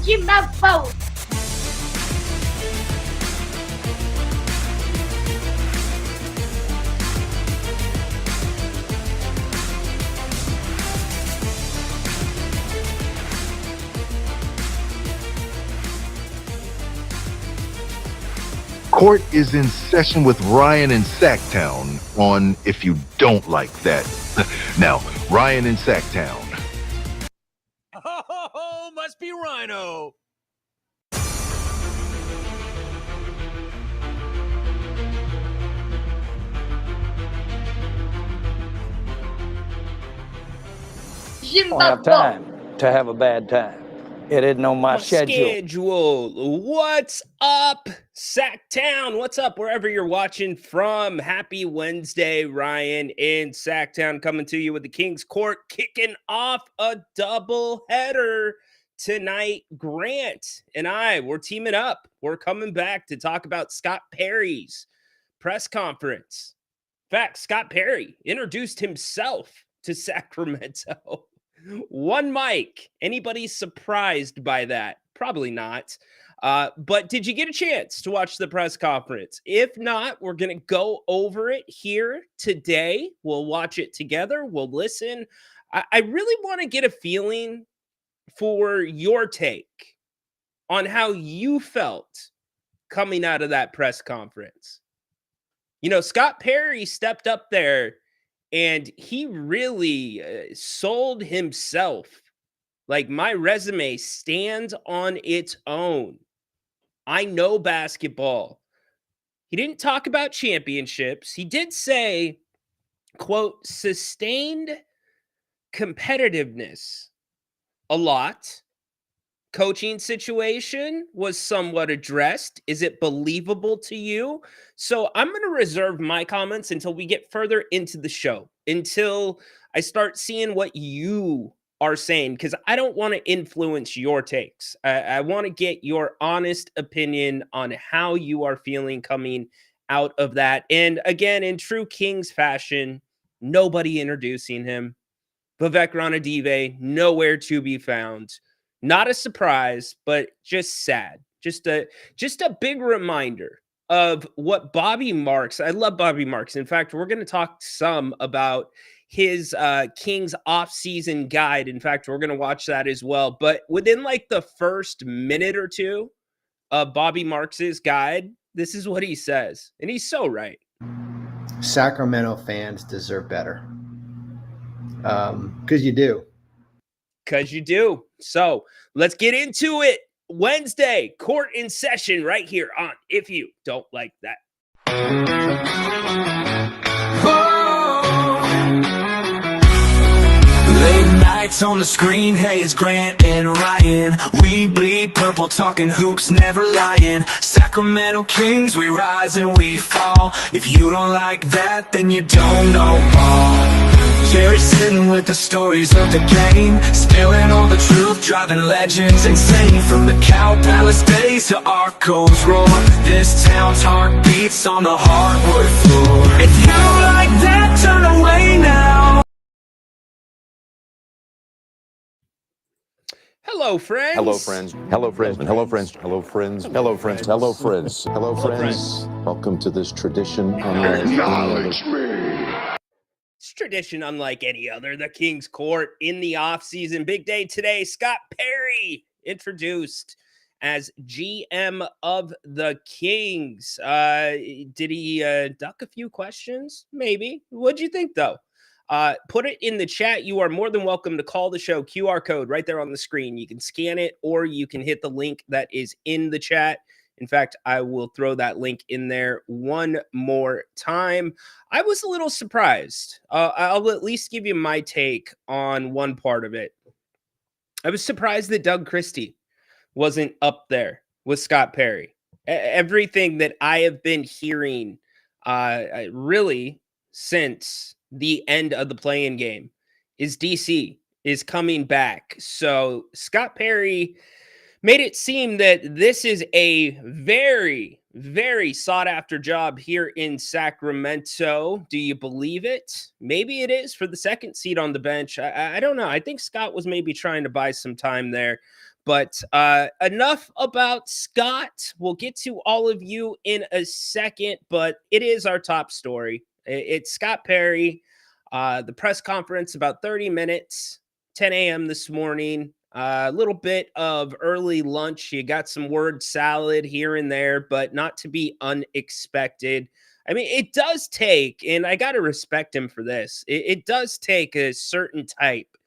Jimbo. Court is in session with Ryan in Sacktown on If You Don't Like That. Now, Ryan in Sacktown. Oh, must be Rhino. Jimbo. I don't have time to have a bad time. It isn't on my schedule. What's up, Sacktown? What's up, wherever you're watching from? Happy Wednesday, Ryan in Sacktown, coming to you with the King's Court, kicking off a double header tonight. Grant and we're teaming up. We're coming back to talk about Scott Perry's press conference. In fact, Scott Perry introduced himself to Sacramento. One mic. Anybody surprised by that? Probably not. But did you get a chance to watch the press conference? If not, we're going to go over it here today. We'll watch it together. We'll listen. I really want to get a feeling for your take on how you felt coming out of that press conference. You know, Scott Perry stepped up there and he really sold himself. Like, my resume stands on its own. I know basketball. He didn't talk about championships. He did say, quote, sustained competitiveness a lot. Coaching situation was somewhat addressed. Is it believable to you? So I'm going to reserve my comments until we get further into the show, until I start seeing what you are saying, because I don't want to influence your takes. I want to get your honest opinion on how you are feeling coming out of that. And again, in true Kings fashion, nobody introducing him. Vivek Ranadive, nowhere to be found. Not a surprise, but just sad. Just a big reminder of what Bobby Marks. I love Bobby Marks. In fact, we're going to talk some about his Kings offseason guide. In fact, we're going to watch that as well. But within like the first minute or two of Bobby Marks's guide, this is what he says. And he's so right. Sacramento fans deserve better. Because you do. Because you do. So let's get into it. Wednesday, court in session right here on If You Don't Like That. Late nights on the screen, hey, it's Grant and Ryan. We bleed purple, talking hoops, never lying. Sacramento Kings, we rise and we fall. If you don't like that, then you don't know ball. Jerry sitting with the stories of the game, spilling all the truth, driving legends insane. From the Cow Palace days to Arco's roar, this town's heart beats on the hardwood floor. If you don't like that, turn away now. Hello, friends. Hello, friends. Hello, friends. Hello, friends. Hello, friends. Hello, friends. Hello, friends. Hello, friends. Welcome to this tradition. Acknowledge me. It's tradition unlike any other. The King's Court in the offseason. Big day today. Scott Perry introduced as GM of the Kings. Did he duck a few questions? Maybe. What'd you think, though? Put it in the chat. You are more than welcome to call the show. QR code right there on the screen. You can scan it or you can hit the link that is in the chat. In fact, I will throw that link in there one more time. I was a little surprised. I'll at least give you my take on one part of it. I was surprised that Doug Christie wasn't up there with Scott Perry. Everything that I have been hearing really since the end of the play-in game is DC is coming back. So Scott Perry made it seem that this is a very, very sought-after job here in Sacramento. Do you believe it? Maybe it is for the second seat on the bench. I don't know. I think Scott was maybe trying to buy some time there. But enough about Scott. We'll get to all of you in a second, but it is our top story. It's Scott Perry, the press conference, about 30 minutes, 10 a.m. this morning. A little bit of early lunch. You got some word salad here and there, but not to be unexpected. I mean, it does take, and I got to respect him for this, it does take a certain type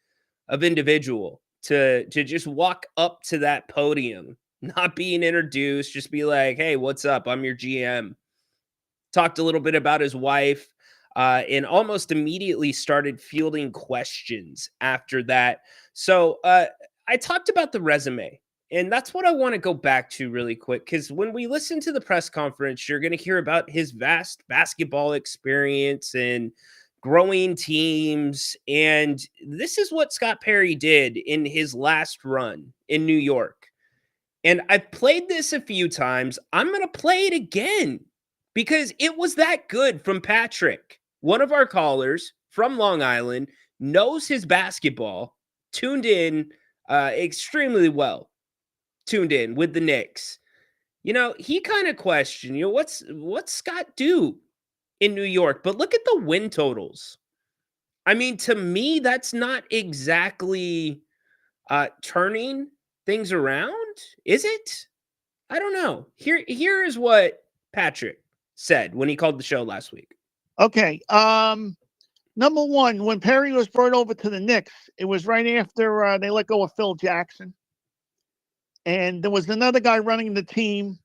of individual to just walk up to that podium, not being introduced, just be like, hey, what's up? I'm your GM. Talked a little bit about his wife, and almost immediately started fielding questions after that. So I talked about the resume, and that's what I want to go back to really quick, because when we listen to the press conference, you're going to hear about his vast basketball experience and growing teams. And this is what Scott Perry did in his last run in New York. And I've played this a few times. I'm going to play it again because it was that good from Patrick. One of our callers from Long Island knows his basketball, tuned in extremely well, tuned in with the Knicks. You know, he kind of questioned, you know, what's Scott do in New York? But look at the win totals. I mean, to me, that's not exactly turning things around, is it? I don't know. Here is what Patrick said when he called the show last week. Okay. Number one, when Perry was brought over to the Knicks, it was right after they let go of Phil Jackson. And there was another guy running the team.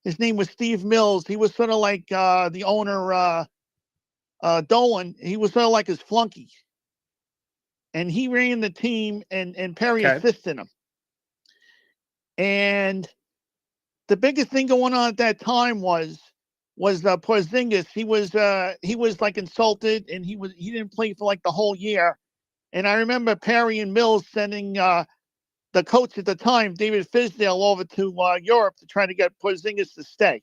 His name was Steve Mills. He was sort of like the owner, Dolan. He was sort of like his flunky. And he ran the team, and Perry assisted him. And the biggest thing going on at that time was Porzingis. He was like insulted, and he didn't play for like the whole year. And I remember Perry and Mills sending the coach at the time, David Fisdale, over to Europe to try to get Porzingis to stay.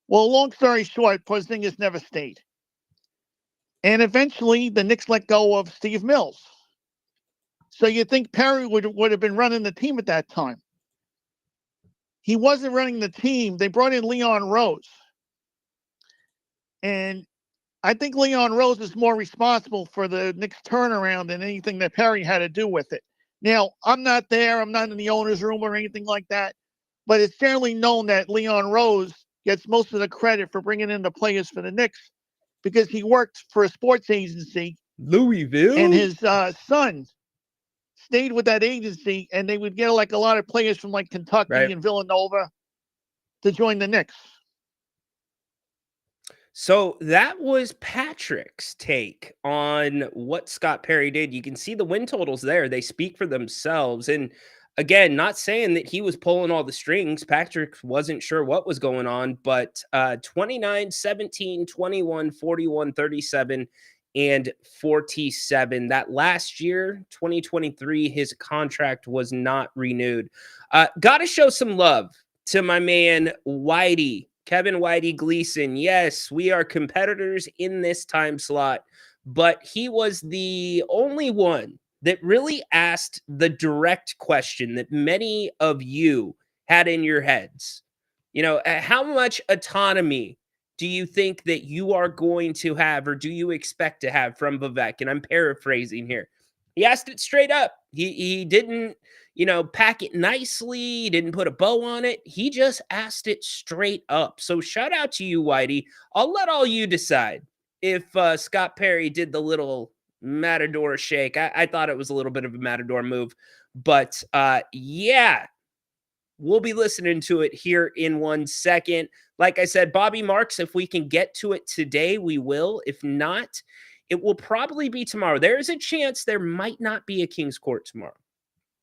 Well, long story short, Porzingis never stayed. And eventually the Knicks let go of Steve Mills. So you think Perry would have been running the team at that time. He wasn't running the team. They brought in Leon Rose. And I think Leon Rose is more responsible for the Knicks turnaround than anything that Perry had to do with it. Now, I'm not there. I'm not in the owner's room or anything like that. But it's generally known that Leon Rose gets most of the credit for bringing in the players for the Knicks because he worked for a sports agency. Louisville? And his son stayed with that agency, and they would get like a lot of players from like Kentucky and Villanova to join the Knicks. So that was Patrick's take on what Scott Perry did. You can see the win totals there. They speak for themselves. And again, not saying that he was pulling all the strings. Patrick wasn't sure what was going on, but 29, 17, 21, 41, 37, and 47. That last year, 2023, his contract was not renewed. Got to show some love to my man, Whitey. Kevin Whitey Gleason. Yes, we are competitors in this time slot, but he was the only one that really asked the direct question that many of you had in your heads. You know, how much autonomy do you think that you are going to have, or do you expect to have from Vivek? And I'm paraphrasing here. He asked it straight up. He didn't, you know, pack it nicely. He didn't put a bow on it. He just asked it straight up. So shout out to you, Whitey. I'll let all you decide if Scott Perry did the little matador shake. I thought it was a little bit of a matador move. But yeah, we'll be listening to it here in 1 second. Like I said, Bobby Marks, if we can get to it today, we will. If not, it will probably be tomorrow. There is a chance there might not be a King's Court tomorrow.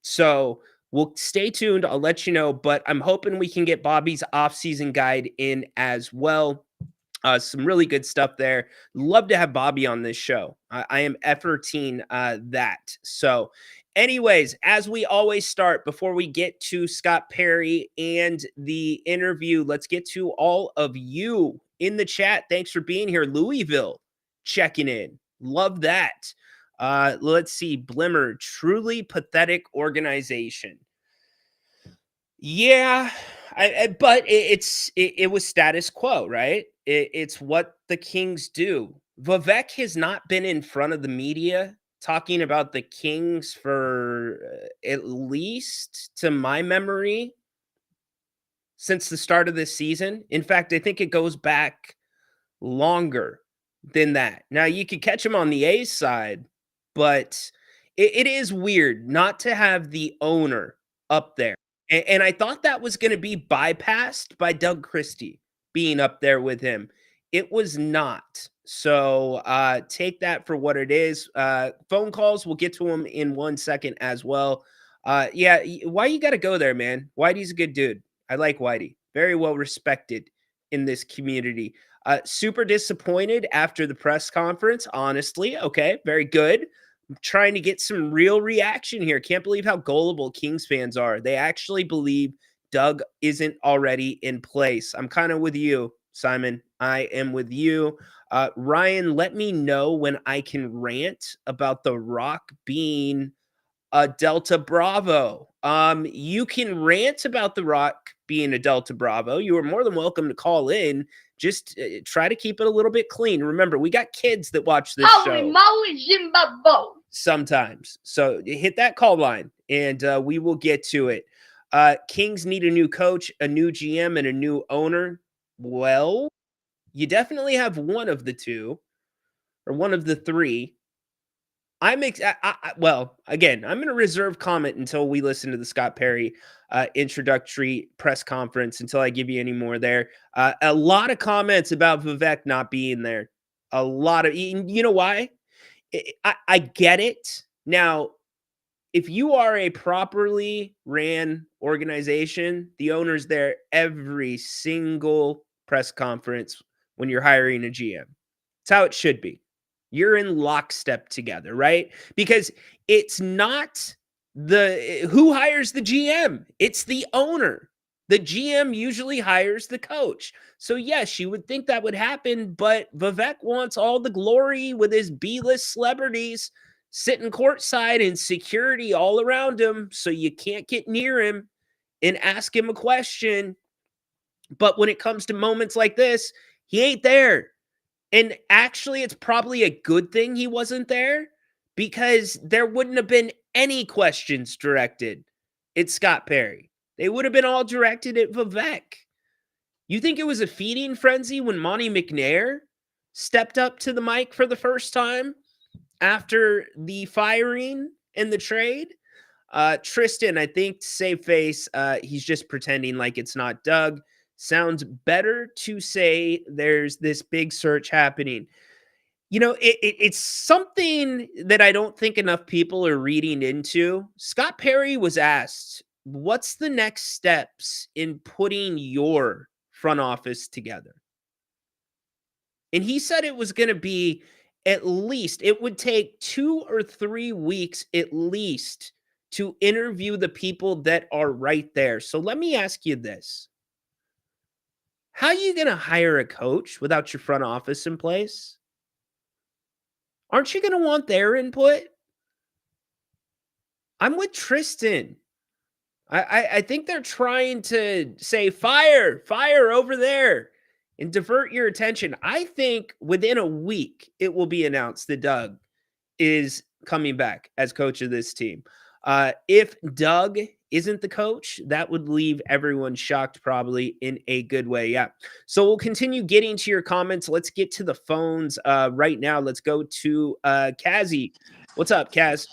So we'll stay tuned. I'll let you know, but I'm hoping we can get Bobby's off-season guide in as well. Some really good stuff there. Love to have Bobby on this show. I am efforting that. So anyways, as we always start, before we get to Scott Perry and the interview, let's get to all of you in the chat. Thanks for being here. Louisville checking in. Love that. Let's see. Blimmer, truly pathetic organization. Yeah, but it was status quo, right? It's what the Kings do. Vivek has not been in front of the media talking about the Kings for at least, to my memory, since the start of this season. In fact, I think it goes back longer than that. Now, you could catch him on the A's side, but it is weird not to have the owner up there. And I thought that was going to be bypassed by Doug Christie being up there with him. It was not. So take that for what it is. Phone calls, we'll get to him in 1 second as well. Yeah, why you got to go there, man? Whitey's a good dude. I like Whitey. Very well respected in this community. Super disappointed after the press conference, honestly. Okay, very good. I'm trying to get some real reaction here. Can't believe how gullible Kings fans are. They actually believe Doug isn't already in place. I'm kind of with you, Simon. I am with you. Ryan, let me know when I can rant about The Rock being a Delta Bravo. You can rant about The Rock being a Delta Bravo. You are more than welcome to call in. Just try to keep it a little bit clean. Remember, we got kids that watch this Holy show moly, Zimbabwe. sometimes. So hit that call line, and we will get to it. Kings need a new coach, a new GM, and a new owner. Well, you definitely have one of the two, or one of the three. Well, again, I'm going to reserve comment until we listen to the Scott Perry introductory press conference, until I give you any more there. A lot of comments about Vivek not being there. A lot of, you know why? I get it. Now, if you are a properly ran organization, the owner's there every single press conference when you're hiring a GM. It's how it should be. You're in lockstep together, right? Because it's not who hires the GM. It's the owner. The GM usually hires the coach. So yes, you would think that would happen, but Vivek wants all the glory with his B-list celebrities sitting courtside and security all around him, so you can't get near him and ask him a question. But when it comes to moments like this, he ain't there. And actually, it's probably a good thing he wasn't there, because there wouldn't have been any questions directed at Scott Perry. They would have been all directed at Vivek. You think it was a feeding frenzy when Monty McNair stepped up to the mic for the first time after the firing and the trade? Tristan, I think, to save face, he's just pretending like it's not Doug. Sounds better to say there's this big search happening. You know, it's something that I don't think enough people are reading into. Scott Perry was asked, what's the next steps in putting your front office together? And he said it was going to be at least, it would take 2 or 3 weeks at least to interview the people that are right there. So let me ask you this. How are you going to hire a coach without your front office in place? Aren't you going to want their input? I'm with Tristan. I think they're trying to say, fire over there, and divert your attention. I think within a week, it will be announced that Doug is coming back as coach of this team. If Doug isn't the coach, that would leave everyone shocked, probably in a good way. Yeah. So we'll continue getting to your comments. Let's get to the phones right now. Let's go to Kazzy. What's up, Kaz?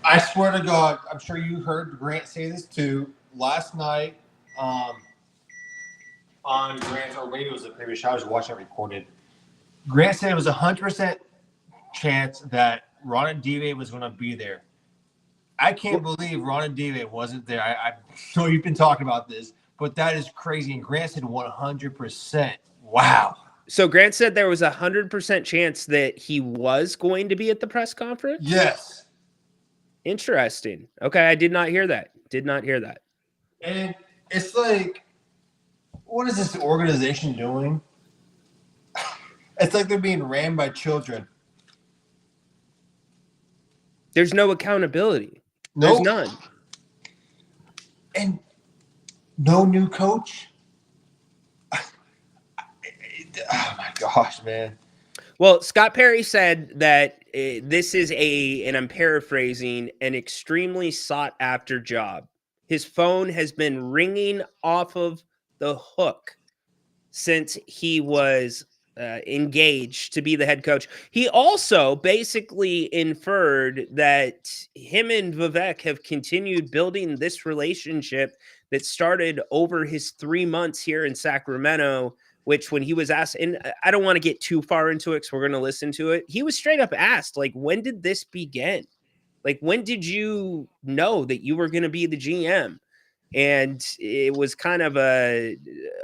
I swear to God, I'm sure you heard Grant say this too. Last night on Grant's, or maybe it was the previous show, I was watching it recorded. Grant said it was 100% chance that Ron Dive was going to be there. I can't believe Ron Dive wasn't there. I know you've been talking about this, but that is crazy. And Grant said 100%. Wow. So Grant said there was 100% chance that he was going to be at the press conference? Yes. Interesting. Okay, I did not hear that. And it's like, what is this organization doing? It's like they're being ran by children. There's no accountability. There's none. And no new coach. Oh my gosh, man. Well, Scott Perry said that this is and I'm paraphrasing, an extremely sought after job. His phone has been ringing off of the hook since he was engaged to be the head coach. He also basically inferred that him and Vivek have continued building this relationship that started over his 3 months here in Sacramento, which when he was asked, and I don't want to get too far into it because we're going to listen to it. He was straight up asked, like, when did this begin? Like, when did you know that you were going to be the GM? And it was kind of a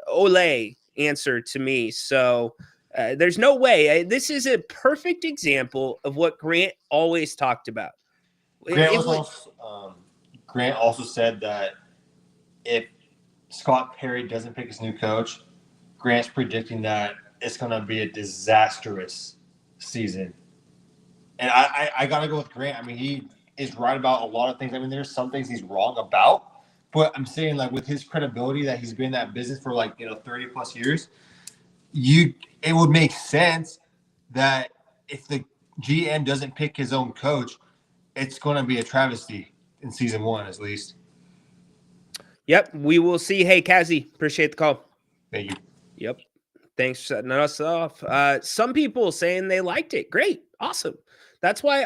ole answer to me. So there's no way. This is a perfect example of what Grant always talked about. Grant also said that if Scott Perry doesn't pick his new coach, Grant's predicting that it's going to be a disastrous season. And I got to go with Grant. I mean, he is right about a lot of things. I mean, there's some things he's wrong about. But I'm saying, like, with his credibility that he's been in that business for, 30 plus years, it would make sense that if the GM doesn't pick his own coach, it's going to be a travesty in season 1, at least. Yep, we will see. Hey, Kazi, appreciate the call. Thank you. Yep, thanks for setting us off. Some people saying they liked it. Great, awesome. That's why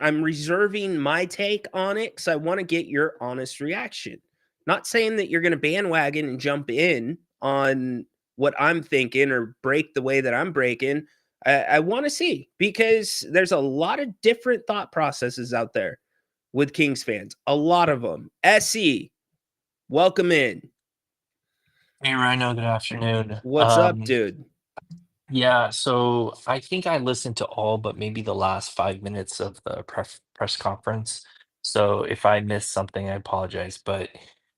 I'm reserving my take on it because I want to get your honest reaction. Not saying that you're going to bandwagon and jump in on what I'm thinking or break the way that I'm breaking. I want to see, because there's a lot of different thought processes out there with Kings fans. A lot of them. SE, welcome in. Hey Rhino, good afternoon. What's up, dude? Yeah, so I think I listened to all but maybe the last 5 minutes of the press conference. So if I missed something, I apologize. But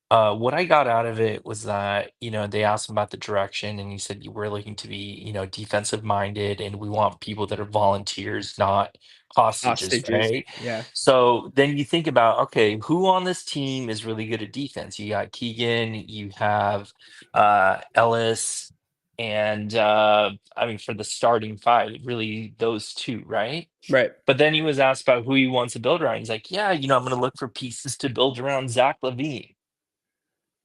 what I got out of it was that, they asked him about the direction, and he said you were looking to be, defensive minded, and we want people that are volunteers, not hostages, right? Yeah. So then you think about, okay, who on this team is really good at defense? You got Keegan, you have Ellis. And I mean, for the starting five, really those two, right? Right. But then he was asked about who he wants to build around. He's like, yeah, I'm going to look for pieces to build around Zach LaVine.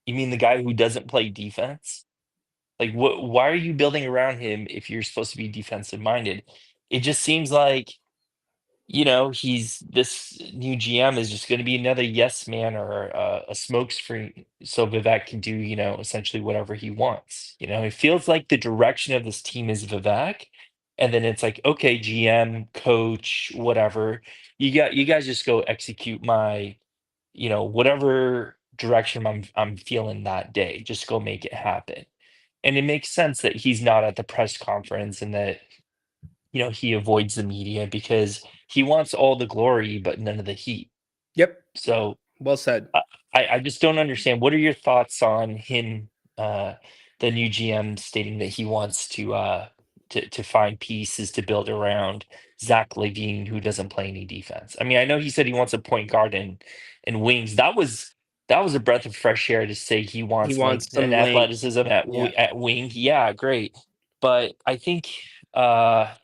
You mean the guy who doesn't play defense? Like, why are you building around him if you're supposed to be defensive minded? It just seems like, he's this new GM is just going to be another yes man or a smokescreen, so Vivek can do, essentially whatever he wants. It feels like the direction of this team is Vivek, and then it's like, okay, GM, coach, whatever, you guys just go execute my, whatever direction I'm feeling that day. Just go make it happen. And it makes sense that he's not at the press conference and that he avoids the media because he wants all the glory but none of the heat. Yep. So well said. I just don't understand. What are your thoughts on him, the new GM, stating that he wants to find pieces to build around Zach LaVine, who doesn't play any defense? I mean, I know he said he wants a point guard and wings. That was a breath of fresh air to say he wants length some and length. athleticism at wing. Yeah, great. But I think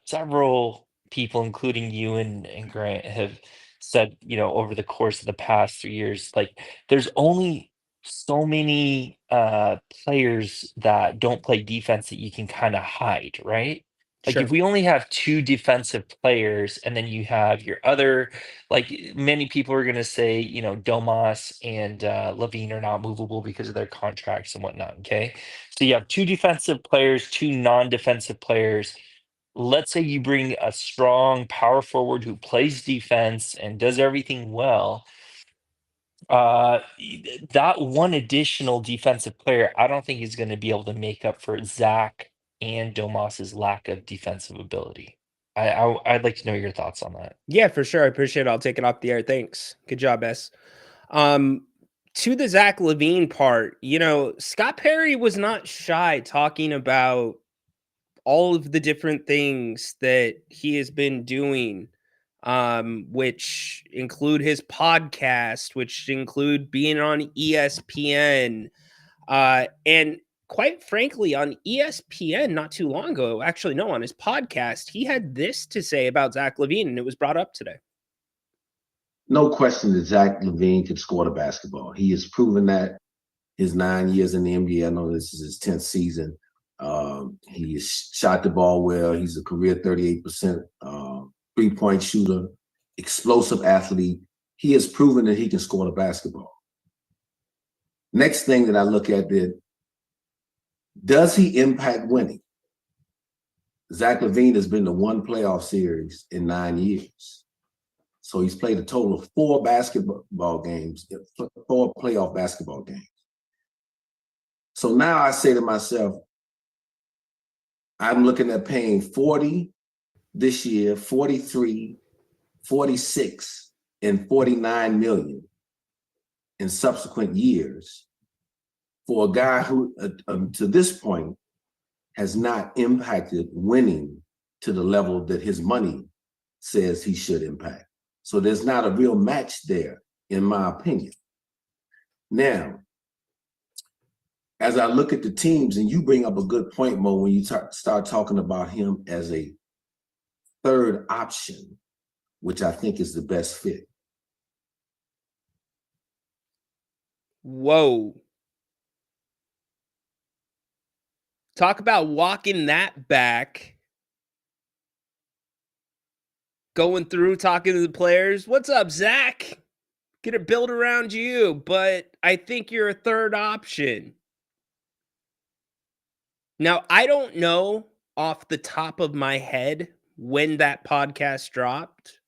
several people, including you and Grant, have said, over the course of the past 3 years, like, there's only so many players that don't play defense that you can kind of hide, right? Like, Sure. if we only have two defensive players and then you have your other, like, many people are going to say, Domas and Levine are not movable because of their contracts and whatnot. Okay. So you have two defensive players, two non-defensive players. Let's say you bring a strong power forward who plays defense and does everything well. That one additional defensive player, I don't think is going to be able to make up for Zach and Domas's lack of defensive ability. I'd like to know your thoughts on that. Yeah, for sure. I appreciate it. I'll take it off the air. Thanks. Good job, S. To the Zach LaVine part, Scott Perry was not shy talking about all of the different things that he has been doing which include his podcast, which include being on ESPN. And quite frankly, on ESPN not too long ago, actually, no, on his podcast, he had this to say about Zach LaVine, and it was brought up today. No question that Zach LaVine could score the basketball. He has proven that his 9 years in the NBA. I know this is his 10th season. He has shot the ball well. He's a career 38% three-point shooter, explosive athlete. He has proven that he can score the basketball. Next thing that I look at is, does he impact winning? Zach LaVine has been to one playoff series in 9 years. So he's played a total of 4 basketball games, 4 playoff basketball games. So now I say to myself, I'm looking at paying 40 this year, 43, 46, and 49 million in subsequent years for a guy who, to this point, has not impacted winning to the level that his money says he should impact. So there's not a real match there, in my opinion. Now, as I look at the teams, and you bring up a good point, Mo, when you start talking about him as a third option, which I think is the best fit. Whoa. Talk about walking that back. Going through, talking to the players. What's up, Zach? Gonna build around you, but I think you're a third option. Now, I don't know off the top of my head when that podcast dropped,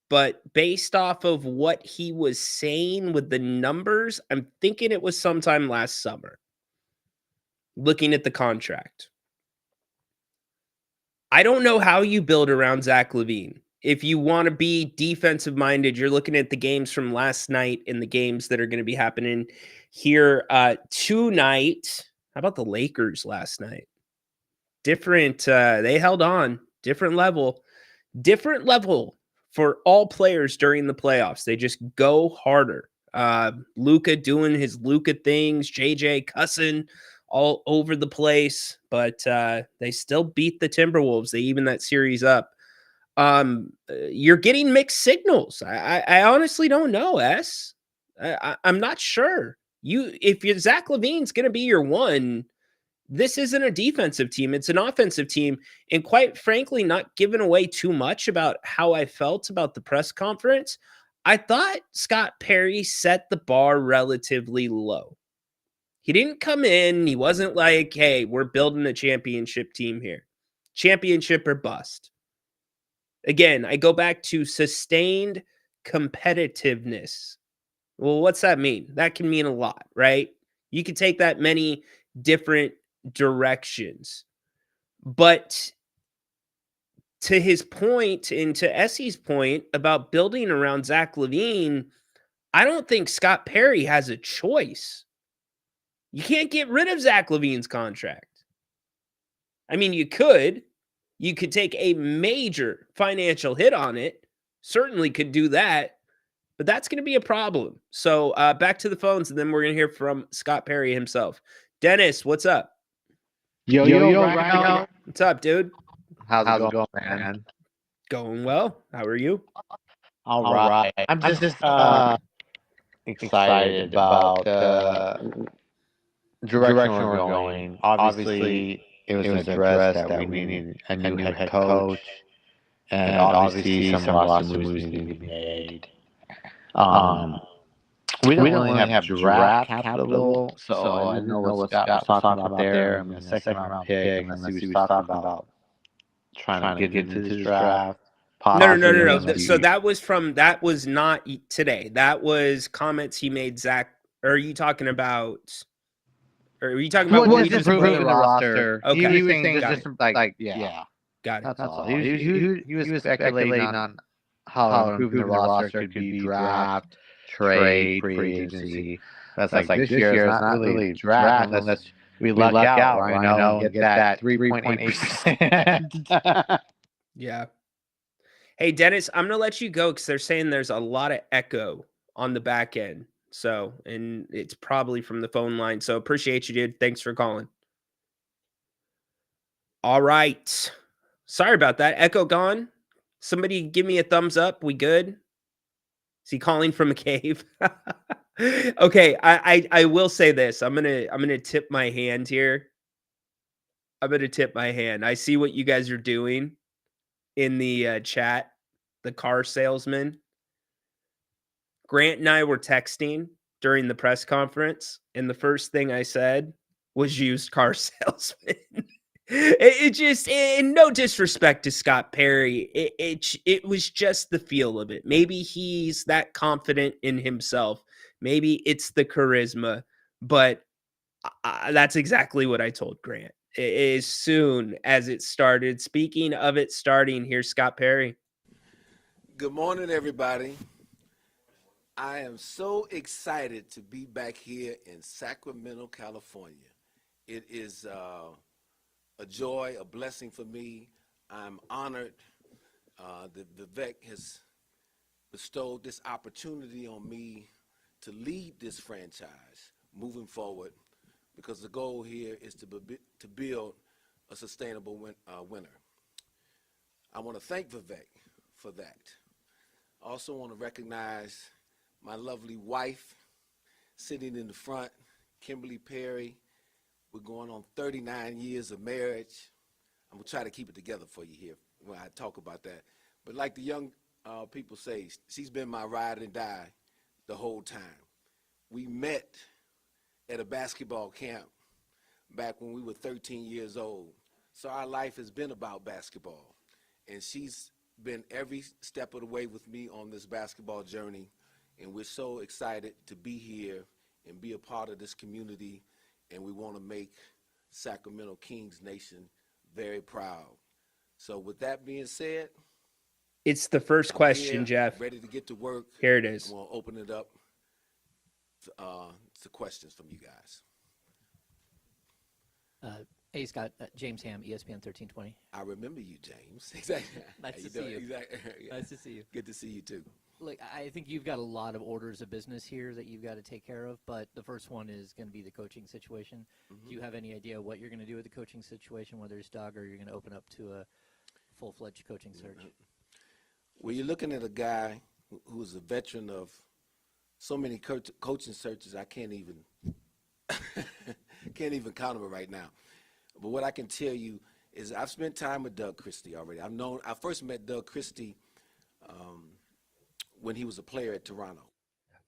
but based off of what he was saying with the numbers, I'm thinking it was sometime last summer. Looking at the contract. I don't know how you build around Zach LaVine. If you want to be defensive minded, you're looking at the games from last night and the games that are going to be happening here tonight. How about the Lakers last night? Different, they held on. Different level for all players during the playoffs. They just go harder. Luka doing his Luka things, JJ cussing all over the place, but they still beat the Timberwolves. They even that series up. You're getting mixed signals. I honestly don't know, S. I'm not sure. If Zach LaVine's going to be your one, this isn't a defensive team. It's an offensive team. And quite frankly, not giving away too much about how I felt about the press conference, I thought Scott Perry set the bar relatively low. He didn't come in. He wasn't like, hey, we're building a championship team here. Championship or bust. Again, I go back to sustained competitiveness. Well, what's that mean? That can mean a lot, right? You can take that many different directions. But to his point and to Essie's point about building around Zach LaVine, I don't think Scott Perry has a choice. You can't get rid of Zach LaVine's contract. I mean, you could. You could take a major financial hit on it. Certainly could do that. But that's going to be a problem. So back to the phones, and then we're going to hear from Scott Perry himself. Dennis, what's up? Yo, Ryan. What's up, dude? How's it going, man? Going well. How are you? All right. I'm just excited about direction we're going. Obviously, it was addressed that we needed a new head coach, and obviously some roster moves need to be made. We don't really have draft capital, so I didn't know what Scott was talking about there. I mean, a second-round pick, unless he was talking about trying to get into this draft. No. So that was not today. That was comments he made, Zach. Or are you talking about? Or are you talking about what just improving the roster? Okay. He was saying just yeah. Got it. That's all. He was speculating on how improving the roster could be draft, trade, free agency. That's like this year is not really draft unless we luck out, right? And get that 3.8%. Yeah. Hey, Dennis, I'm gonna let you go because they're saying there's a lot of echo on the back end. So, and it's probably from the phone line. So appreciate you, dude. Thanks for calling. All right. Sorry about that. Echo gone. Somebody give me a thumbs up. We good? Is he calling from a cave? Okay, I will say this. I'm gonna tip my hand here. I'm gonna tip my hand. I see what you guys are doing in the chat. The car salesman. Grant and I were texting during the press conference, and the first thing I said was used car salesman. It just, and no disrespect to Scott Perry, it was just the feel of it. Maybe he's that confident in himself. Maybe it's the charisma, but that's exactly what I told Grant. As soon as it started, speaking of it starting, here's Scott Perry. Good morning, everybody. I am so excited to be back here in Sacramento, California. It is a joy, a blessing for me. I'm honored that Vivek has bestowed this opportunity on me to lead this franchise moving forward, because the goal here is to build a sustainable winner. I want to thank Vivek for that. I also want to recognize my lovely wife sitting in the front, Kimberly Perry. We're going on 39 years of marriage. I'm going to try to keep it together for you here when I talk about that. But like the young people say, she's been my ride and die the whole time. We met at a basketball camp back when we were 13 years old. So our life has been about basketball. And she's been every step of the way with me on this basketball journey. And we're so excited to be here and be a part of this community. And we want to make Sacramento Kings Nation very proud. So with that being said, it's the first question, Jeff. Ready to get to work. Here it is. We'll open it up to questions from you guys. Hey, Scott. James Ham, ESPN 1320. I remember you, James. Exactly. Nice to see you. Exactly. Yeah. Nice to see you. Good to see you, too. Look, I think you've got a lot of orders of business here that you've got to take care of, but the first one is going to be the coaching situation. Do you have any idea what you're going to do with the coaching situation, whether it's Doug or you're going to open up to a full-fledged coaching search? Well, you're looking at a guy who's a veteran of so many coaching searches, I can't even count them right now. But what I can tell you is I've spent time with Doug Christie already. I first met Doug Christie when he was a player at Toronto.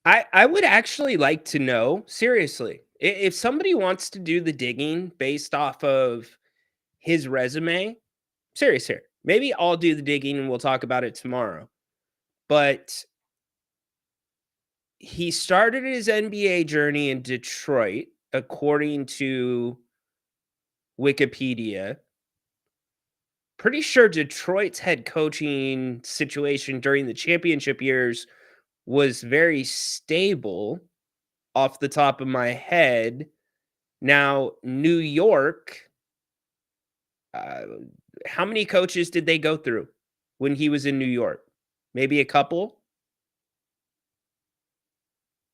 I would actually like to know, seriously, if somebody wants to do the digging based off of his resume, serious here. Maybe I'll do the digging and we'll talk about it tomorrow. But he started his NBA journey in Detroit, according to Wikipedia. Pretty sure Detroit's head coaching situation during the championship years was very stable off the top of my head. Now, New York, how many coaches did they go through when he was in New York? Maybe a couple?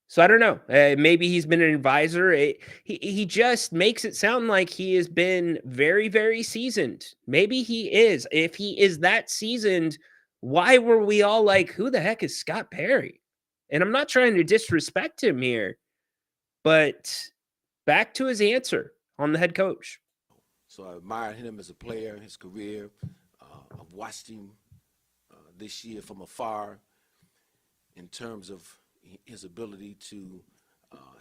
So I don't know. Maybe he's been an advisor. He just makes it sound like he has been very, very seasoned. Maybe he is. If he is that seasoned, why were we all like, who the heck is Scott Perry? And I'm not trying to disrespect him here, but back to his answer on the head coach. So I admired him as a player, his career. I've watched him this year from afar in terms of his ability to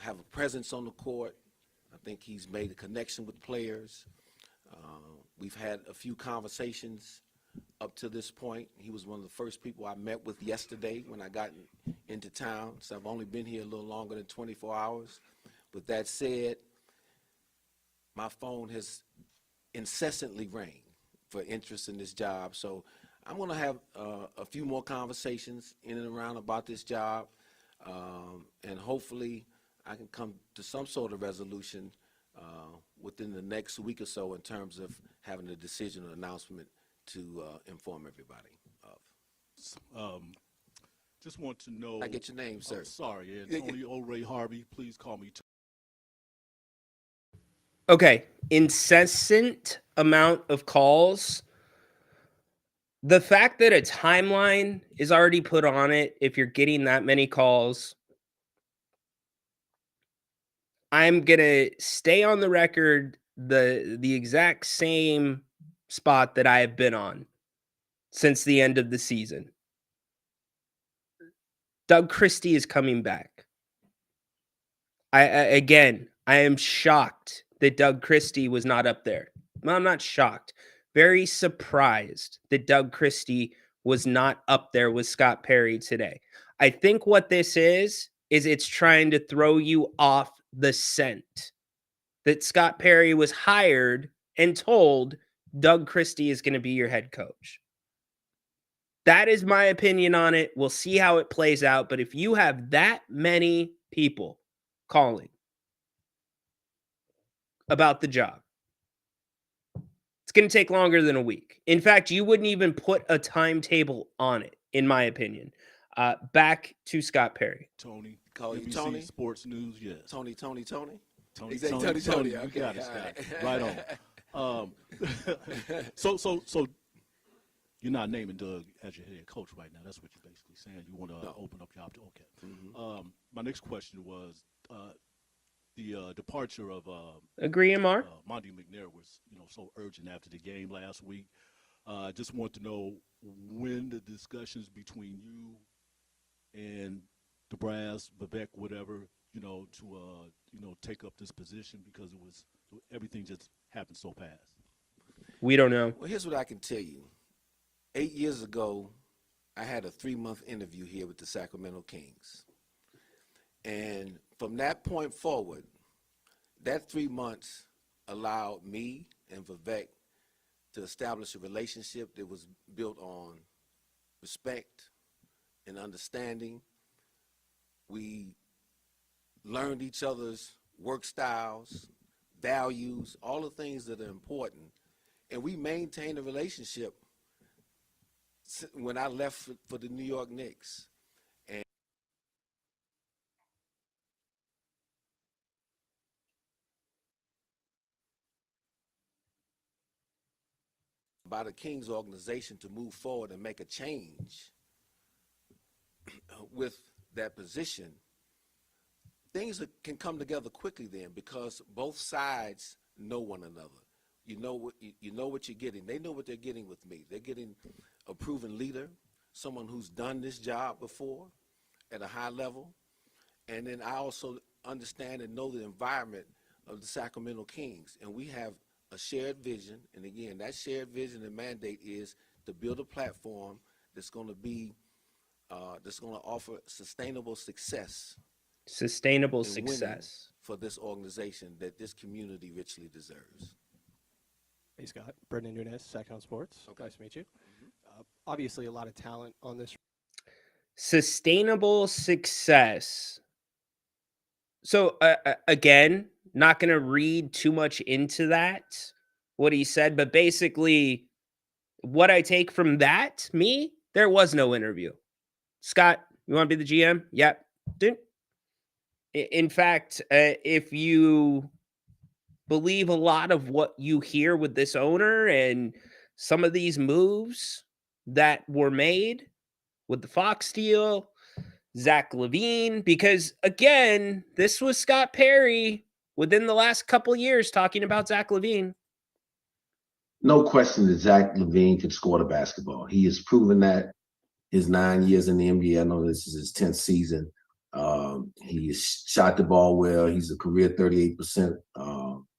have a presence on the court. I think he's made a connection with players. We've had a few conversations up to this point. He was one of the first people I met with yesterday when I got into town. So I've only been here a little longer than 24 hours. With that said, my phone has incessantly rang for interest in this job. So I'm going to have a few more conversations in and around about this job. And hopefully I can come to some sort of resolution within the next week or so in terms of having a decision or announcement to inform everybody of. Just want to know. I get your name, sir. Sorry, Tony O'Ray Harvey. Please call me. Okay, incessant amount of calls. The fact that a timeline is already put on it, if you're getting that many calls, I'm gonna stay on the record the exact same spot that I have been on since the end of the season. Doug Christie is coming back. I am shocked that Doug Christie was not up there. Well, I'm not shocked. Very surprised that Doug Christie was not up there with Scott Perry today. I think what this is it's trying to throw you off the scent that Scott Perry was hired and told Doug Christie is going to be your head coach. That is my opinion on it. We'll see how it plays out. But if you have that many people calling about the job, it's going to take longer than a week. In fact, you wouldn't even put a timetable on it, in my opinion. Back to Scott Perry. Tony. Call you NBC Tony? Tony News, yes. Tony. Tony. Tony. You Okay. got it, Scott. Right on. So you're not naming Doug as your head coach right now. That's what you're basically saying. You want to open up your option. Okay. Mm-hmm. My next question was the departure of Agree, Amar? Monty McNair was so urgent after the game last week. Just want to know when the discussions between you and the brass, Vivek, whatever, to take up this position, because everything just happened so fast. We don't know. Well, here's what I can tell you. 8 years ago, I had a 3-month interview here with the Sacramento Kings. And from that point forward, that 3 months allowed me and Vivek to establish a relationship that was built on respect and understanding. We learned each other's work styles, values, all the things that are important. And we maintained a relationship when I left for the New York Knicks. And by the Kings organization to move forward and make a change with that position, things can come together quickly then, because both sides know one another. You know what you're getting. They know what they're getting with me. They're getting a proven leader, someone who's done this job before at a high level. And then I also understand and know the environment of the Sacramento Kings. And we have a shared vision. And again, that shared vision and mandate is to build a platform that's going to be, that's going to offer sustainable success. Sustainable success for this organization that this community richly deserves. Hey, Scott. Brendan Nunez, Sactown Sports. Okay. Nice to meet you. Mm-hmm. Obviously, a lot of talent on this. Sustainable success. So, again, not going to read too much into that, what he said, but basically what I take from that, there was no interview. Scott, you want to be the GM? Yep. In fact, if you believe a lot of what you hear with this owner and some of these moves that were made with the Fox deal, Zach LaVine, because again, this was Scott Perry within the last couple of years talking about Zach LaVine. No question that Zach LaVine can score the basketball. He has proven that his 9 years in the NBA. I know this is his 10th season. He shot the ball well. He's a career 38%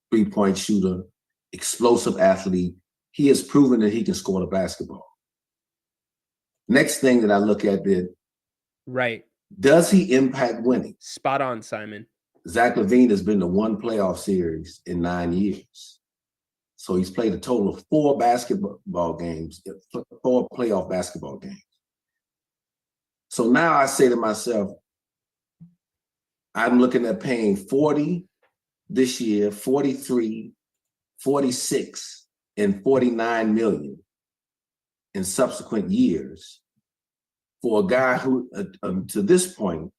three-point shooter, explosive athlete. He has proven that he can score the basketball. Next thing that I look at is, right, does he impact winning? Spot on, Simon. Zach LaVine has been to one playoff series in 9 years. So he's played a total of 4 basketball games, 4 playoff basketball games. So now I say to myself, I'm looking at paying 40 this year, 43, 46, and 49 million in subsequent years for a guy who, to this point,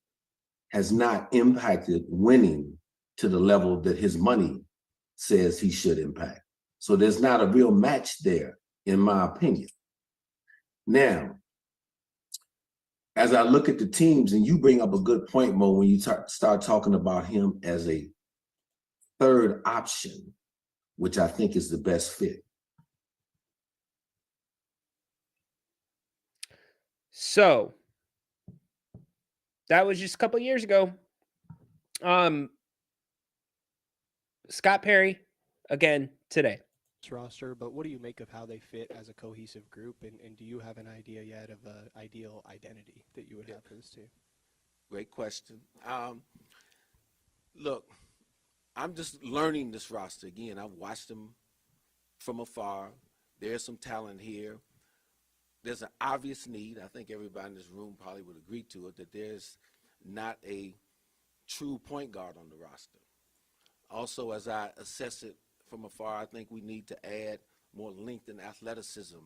has not impacted winning to the level that his money says he should impact. So there's not a real match there, in my opinion. Now, as I look at the teams, and you bring up a good point, Mo, when you start talking about him as a third option, which I think is the best fit. So that was just a couple of years ago. Scott Perry, again, today. Roster, but what do you make of how they fit as a cohesive group, and do you have an idea yet of an ideal identity that you would have for this team? Great question. Look, I'm just learning this roster. Again, I've watched them from afar. There's some talent here. There's an obvious need. I think everybody in this room probably would agree to it, that there's not a true point guard on the roster. Also, as I assess it from afar, I think we need to add more length and athleticism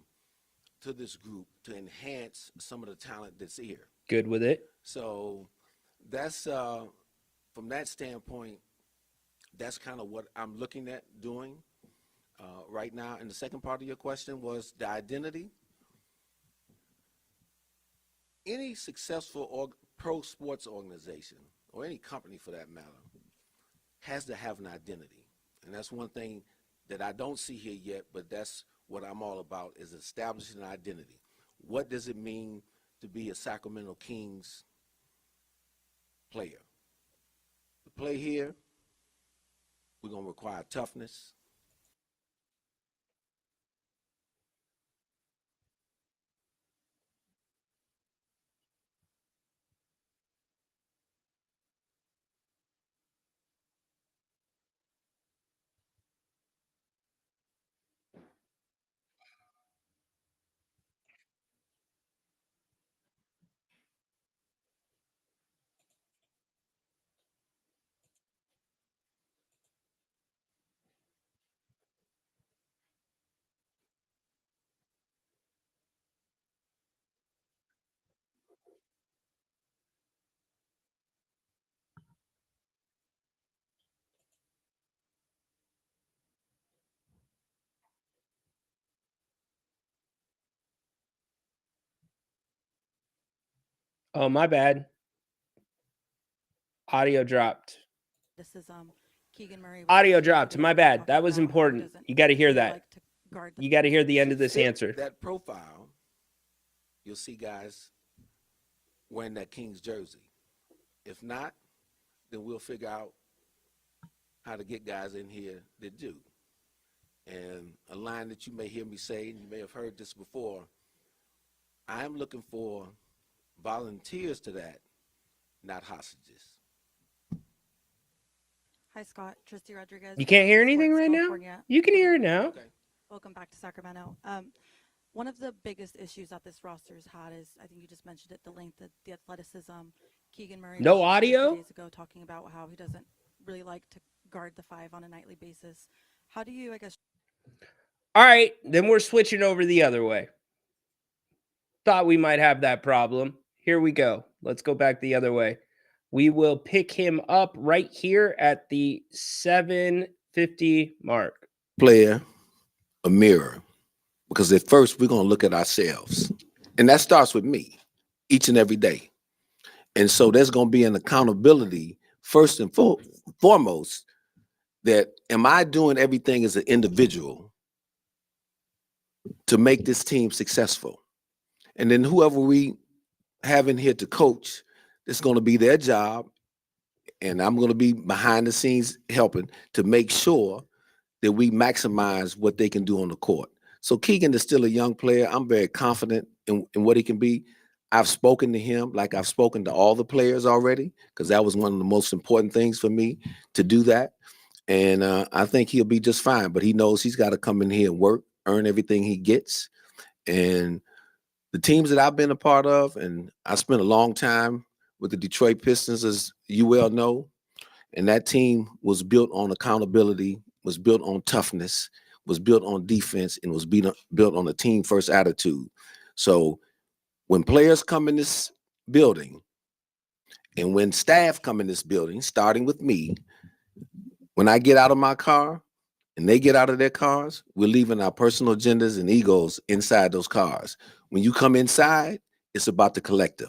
to this group to enhance some of the talent that's here. Good with it. So that's, from that standpoint, that's kind of what I'm looking at doing right now. And the second part of your question was the identity. Any successful pro sports organization, or any company for that matter, has to have an identity. And that's one thing that I don't see here yet, but that's what I'm all about, is establishing an identity. What does it mean to be a Sacramento Kings player? To play here, we're going to require toughness. Oh, my bad. Audio dropped. This is Keegan Murray. Audio dropped. My bad. That was important. You got to hear that. You got to hear the end of this answer. That profile, you'll see guys wearing that Kings jersey. If not, then we'll figure out how to get guys in here that do. And a line that you may hear me say, and you may have heard this before, I am looking for volunteers to that, not hostages. Hi, Scott. Tristy Rodriguez. You can't hear anything right now? You can hear it now. Okay. Welcome back to Sacramento. One of the biggest issues that this roster has had is, I think you just mentioned it, the length, the athleticism. Keegan Murray. No was audio? 2 days ago talking about how he doesn't really like to guard the 5 on a nightly basis. How do you, I guess? All right, then we're switching over the other way. Thought we might have that problem. Here we go. Let's go back the other way. We will pick him up right here at the 7:50 mark. Player, a mirror, because at first we're going to look at ourselves, and that starts with me each and every day. And so there's going to be an accountability first and foremost, that am I doing everything as an individual to make this team successful? And then whoever we have in here to coach, it's going to be their job, and I'm going to be behind the scenes helping to make sure that we maximize what they can do on the court. So Keegan is still a young player. I'm very confident in what he can be. I've spoken to him like I've spoken to all the players already, because that was one of the most important things for me to do that. And I think he'll be just fine, but he knows he's got to come in here and work, earn everything he gets. And the teams that I've been a part of, and I spent a long time with the Detroit Pistons, as you well know, and that team was built on accountability, was built on toughness, was built on defense, and was built on a team-first attitude. So when players come in this building and when staff come in this building, starting with me, when I get out of my car and they get out of their cars, we're leaving our personal agendas and egos inside those cars. When you come inside, it's about the collective.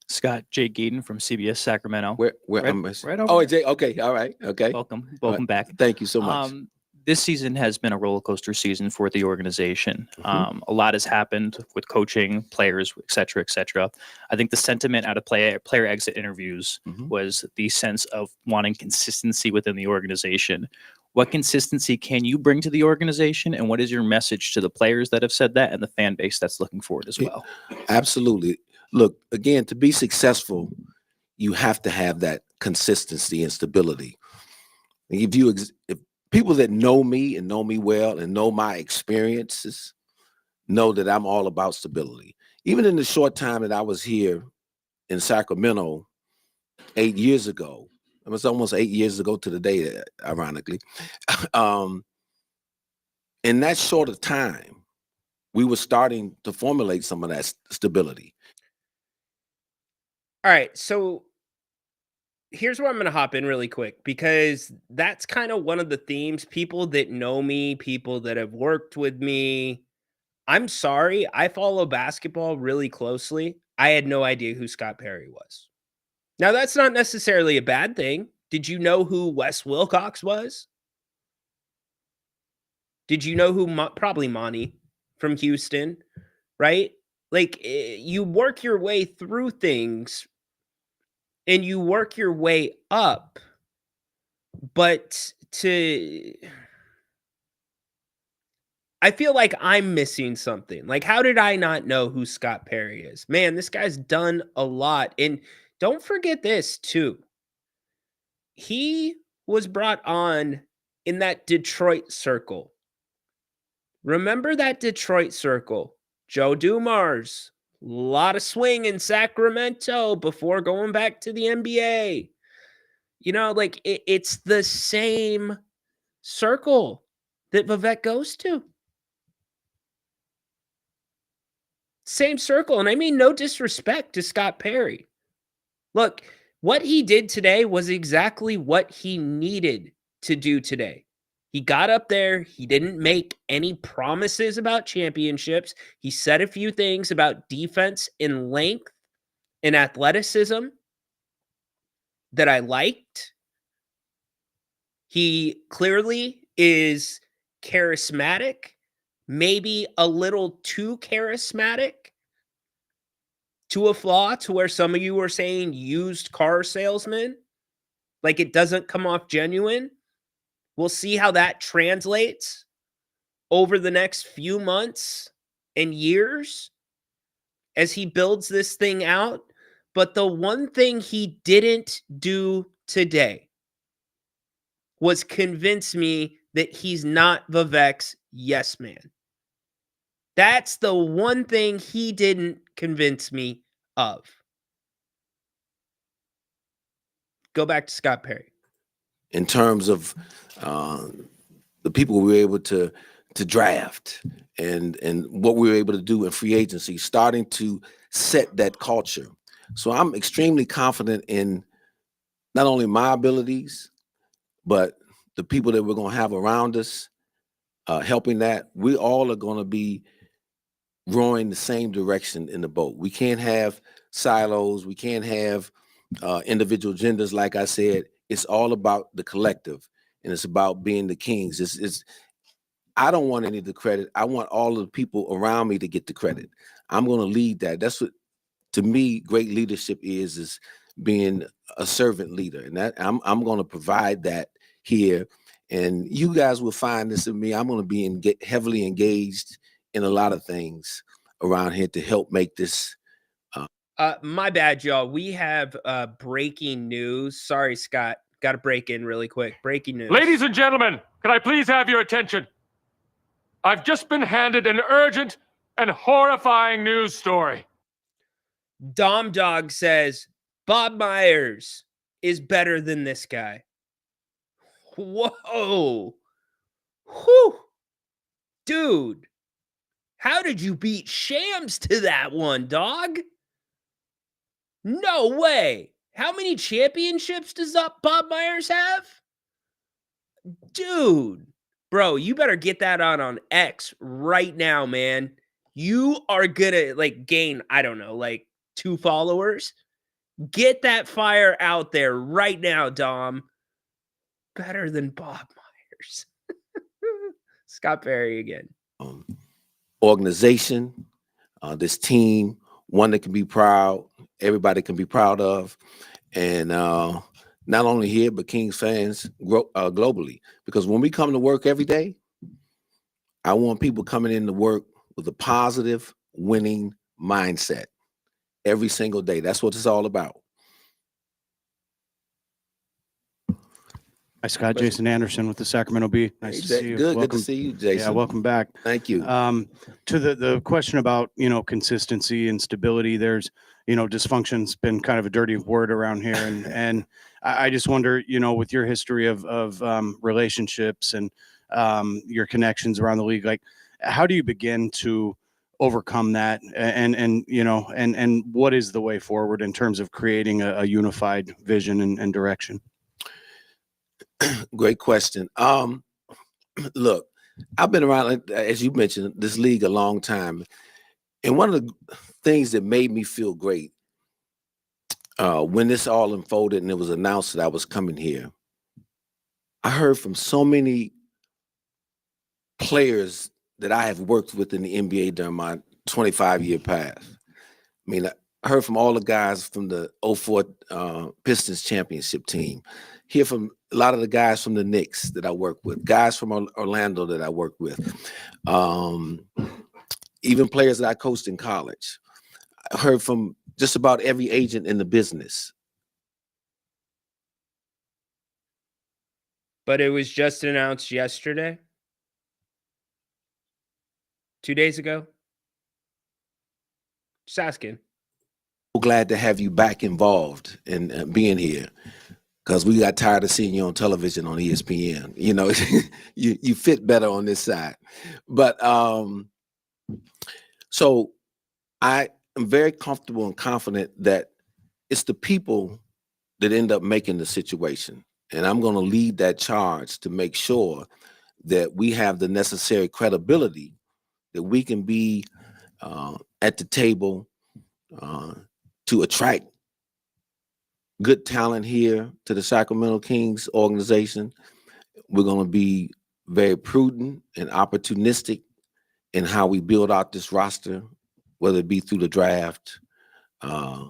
Scott, Jay Geeden from CBS Sacramento. Where right over Oh, there. Jay. Okay. All right. Okay. Welcome back. Thank you so much. This season has been a roller coaster season for the organization. A lot has happened with coaching, players, et cetera, et cetera. I think the sentiment out of player exit interviews was the sense of wanting consistency within the organization. What consistency can you bring to the organization, and what is your message to the players that have said that and the fan base that's looking forward as well? Absolutely. Look, again, to be successful, you have to have that consistency and stability. If people that know me and know me well and know my experiences know that I'm all about stability. Even in the short time that I was here in Sacramento 8 years ago, it was almost 8 years ago to the day, ironically. In that short of time, we were starting to formulate some of that stability. All right, so here's where I'm going to hop in really quick, because that's kind of one of the themes. People that know me, people that have worked with me. I'm sorry, I follow basketball really closely. I had no idea who Scott Perry was. Now, that's not necessarily a bad thing. Did you know who Wes Wilcox was? Did you know who probably Monty from Houston, right? Like, you work your way through things and you work your way up, but I feel like I'm missing something. Like, how did I not know who Scott Perry is? Man, this guy's done a lot. And don't forget this too. He was brought on in that Detroit circle. Remember that Detroit circle? Joe Dumars, a lot of swing in Sacramento before going back to the NBA. You know, like it's the same circle that Vivek goes to. Same circle. And I mean, no disrespect to Scott Perry. Look, what he did today was exactly what he needed to do today. He got up there. He didn't make any promises about championships. He said a few things about defense and length and athleticism that I liked. He clearly is charismatic, maybe a little too charismatic to a flaw, to where some of you were saying used car salesman, like it doesn't come off genuine. We'll see how that translates over the next few months and years as he builds this thing out. But the one thing he didn't do today was convince me that he's not Vivek's yes man. That's the one thing he didn't convince me of. Go back to Scott Perry. In terms of the people we were able to draft and what we were able to do in free agency, starting to set that culture. So I'm extremely confident in not only my abilities, but the people that we're going to have around us helping that. We all are going to be rowing the same direction in the boat. We can't have silos. We can't have individual agendas. Like I said, it's all about the collective, and it's about being the kings. I don't want any of the credit. I want all of the people around me to get the credit. I'm going to lead that. That's what, to me, great leadership is being a servant leader, and that I'm going to provide that here. And you guys will find this in me. I'm going to be heavily engaged in a lot of things around here to help make this. My bad, y'all. We have breaking news. Sorry, Scott. Got to break in really quick. Breaking news. Ladies and gentlemen, can I please have your attention? I've just been handed an urgent and horrifying news story. Dom Dog says Bob Myers is better than this guy. Whoa. Whew. Dude. How did you beat Shams to that one, dog? No way. How many championships does Bob Myers have? Dude, bro, you better get that on X right now, man. You are gonna gain, I don't know, 2 followers. Get that fire out there right now, Dom. Better than Bob Myers. Scott Perry again. Organization, this team, one that can be proud, everybody can be proud of, and not only here but Kings fans globally. Because when we come to work every day, I want people coming in to work with a positive, winning mindset every single day. That's what it's all about. Hi, Scott. Jason Anderson with the Sacramento Bee. Nice to see you. Good to see you, Jason. Yeah, welcome back. Thank you. To the question about, consistency and stability, there's, dysfunction's been kind of a dirty word around here. And I just wonder, with your history of relationships and your connections around the league, how do you begin to overcome that? And what is the way forward in terms of creating a unified vision and direction? Great question. Look, I've been around, as you mentioned, this league a long time. And one of the things that made me feel great when this all unfolded and it was announced that I was coming here, I heard from so many players that I have worked with in the NBA during my 25-year past. I mean, I heard from all the guys from the 04 Pistons championship team, hear from a lot of the guys from the Knicks that I work with, guys from Orlando that I work with, even players that I coached in college. I heard from just about every agent in the business. But it was just announced yesterday? 2 days ago? Just asking. Glad to have you back involved in being here, because we got tired of seeing you on television on ESPN. You fit better on this side. But so I am very comfortable and confident that it's the people that end up making the situation. And I'm going to lead that charge to make sure that we have the necessary credibility that we can be at the table to attract good talent here to the Sacramento Kings organization. We're going to be very prudent and opportunistic in how we build out this roster, whether it be through the draft,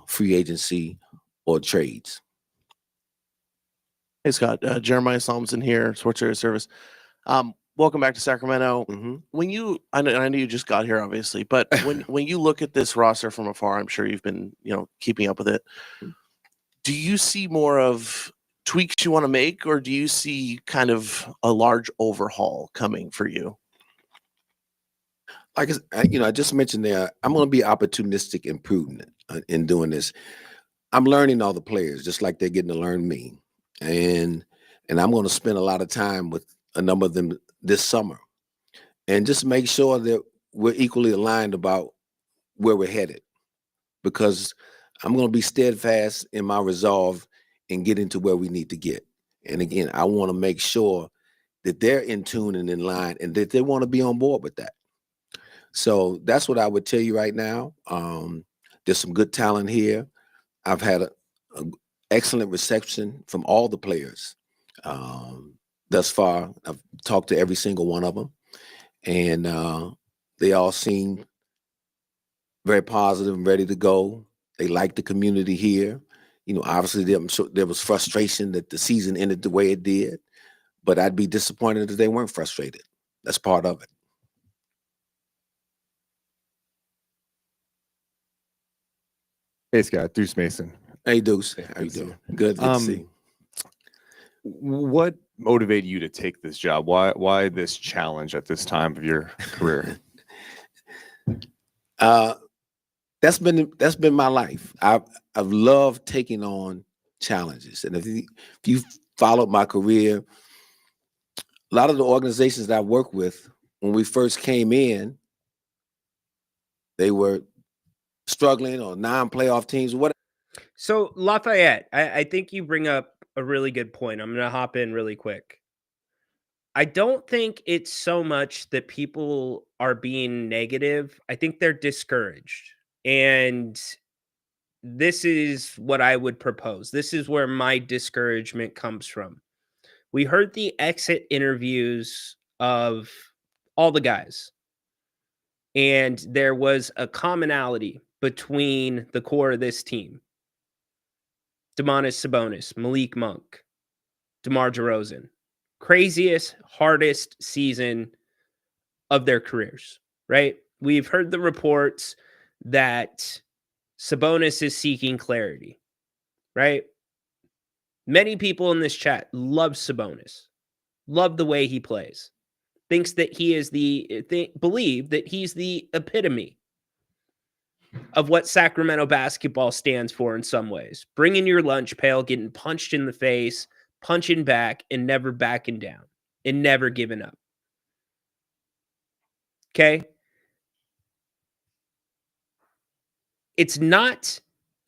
free agency, or trades. Hey, Scott. Jeremiah Solomson here, Sports Area Service. Welcome back to Sacramento. When I know you just got here, obviously, but when you look at this roster from afar, I'm sure you've been, keeping up with it. Do you see more of tweaks you want to make, or do you see kind of a large overhaul coming for you? Like I just mentioned there, I'm going to be opportunistic and prudent in doing this. I'm learning all the players just like they're getting to learn me, and I'm going to spend a lot of time with a number of them this summer, and just make sure that we're equally aligned about where we're headed, because I'm going to be steadfast in my resolve in getting to where we need to get. And again, I want to make sure that they're in tune and in line, and that they want to be on board with that. So that's what I would tell you right now. There's some good talent here. I've had an excellent reception from all the players thus far. I've talked to every single one of them, and they all seem very positive and ready to go. They like the community here. Obviously I'm sure there was frustration that the season ended the way it did, but I'd be disappointed if they weren't frustrated. That's part of it. Hey, Scott. Deuce Mason. Hey, Deuce. How you doing? Good to see you. What motivated you to take this job? Why this challenge at this time of your career? That's been my life. I've loved taking on challenges, and if you followed my career, a lot of the organizations that I work with, when we first came in, they were struggling or non-playoff teams. What? So Lafayette, I think you bring up a really good point. I'm going to hop in really quick. I don't think it's so much that people are being negative. I think they're discouraged. And this is what I would propose. This is where my discouragement comes from. We heard the exit interviews of all the guys, and there was a commonality between the core of this team. Domantas Sabonis, Malik Monk, DeMar DeRozan. Craziest, hardest season of their careers, right? We've heard the reports that Sabonis is seeking clarity, right? Many people in this chat love Sabonis, love the way he plays, thinks that he is believe that he's the epitome of what Sacramento basketball stands for in some ways. Bringing your lunch pail, getting punched in the face, punching back, and never backing down, and never giving up. Okay? It's not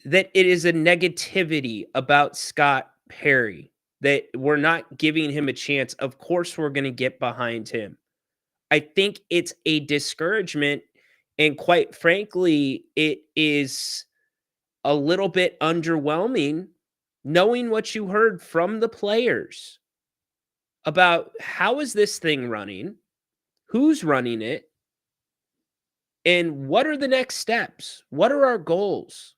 that it is a negativity about Scott Perry, that we're not giving him a chance. Of course, we're going to get behind him. I think it's a discouragement. And quite frankly, it is a little bit underwhelming knowing what you heard from the players about how is this thing running, who's running it, and what are the next steps? What are our goals?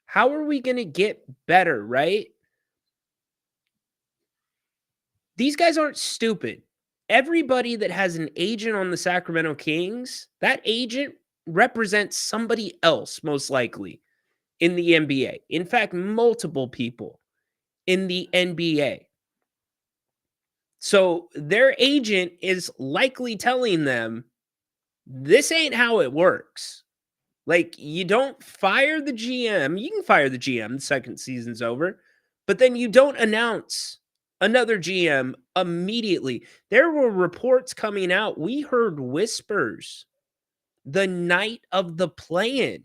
How are we going to get better, right? These guys aren't stupid. Everybody that has an agent on the Sacramento Kings, that agent represents somebody else, most likely, in the NBA. In fact, multiple people in the NBA. So their agent is likely telling them, this ain't how it works. Like, you don't fire the GM. You can fire the GM, the second season's over, but then you don't announce another GM immediately. There were reports coming out. We heard whispers the night of the play-in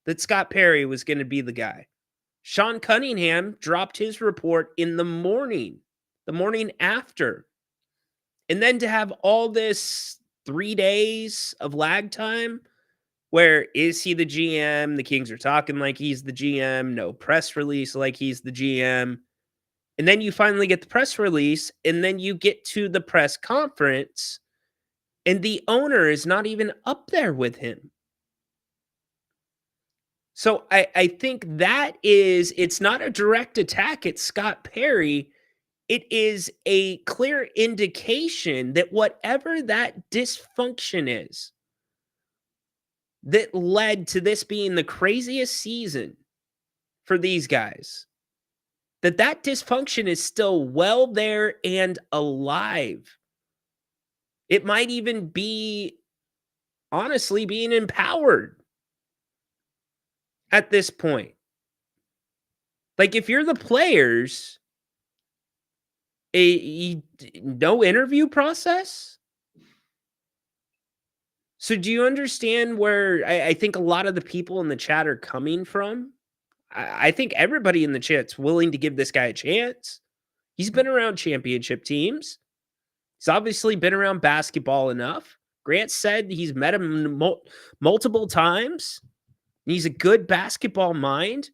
that Scott Perry was going to be the guy. Sean Cunningham dropped his report in the morning after. And then to have all this 3 days of lag time, where is he the GM? The Kings are talking like he's the GM. No press release like he's the GM. And then you finally get the press release, and then you get to the press conference, and the owner is not even up there with him. So I think it's not a direct attack at Scott Perry. It is a clear indication that whatever that dysfunction is that led to this being the craziest season for these guys, that dysfunction is still well there and alive. It might even be, honestly, being empowered at this point. Like, if you're the players, no interview process? So do you understand where I think a lot of the people in the chat are coming from? I think everybody in the chat's willing to give this guy a chance. He's been around championship teams. He's obviously been around basketball enough. Grant said he's met him multiple times. He's a good basketball mind.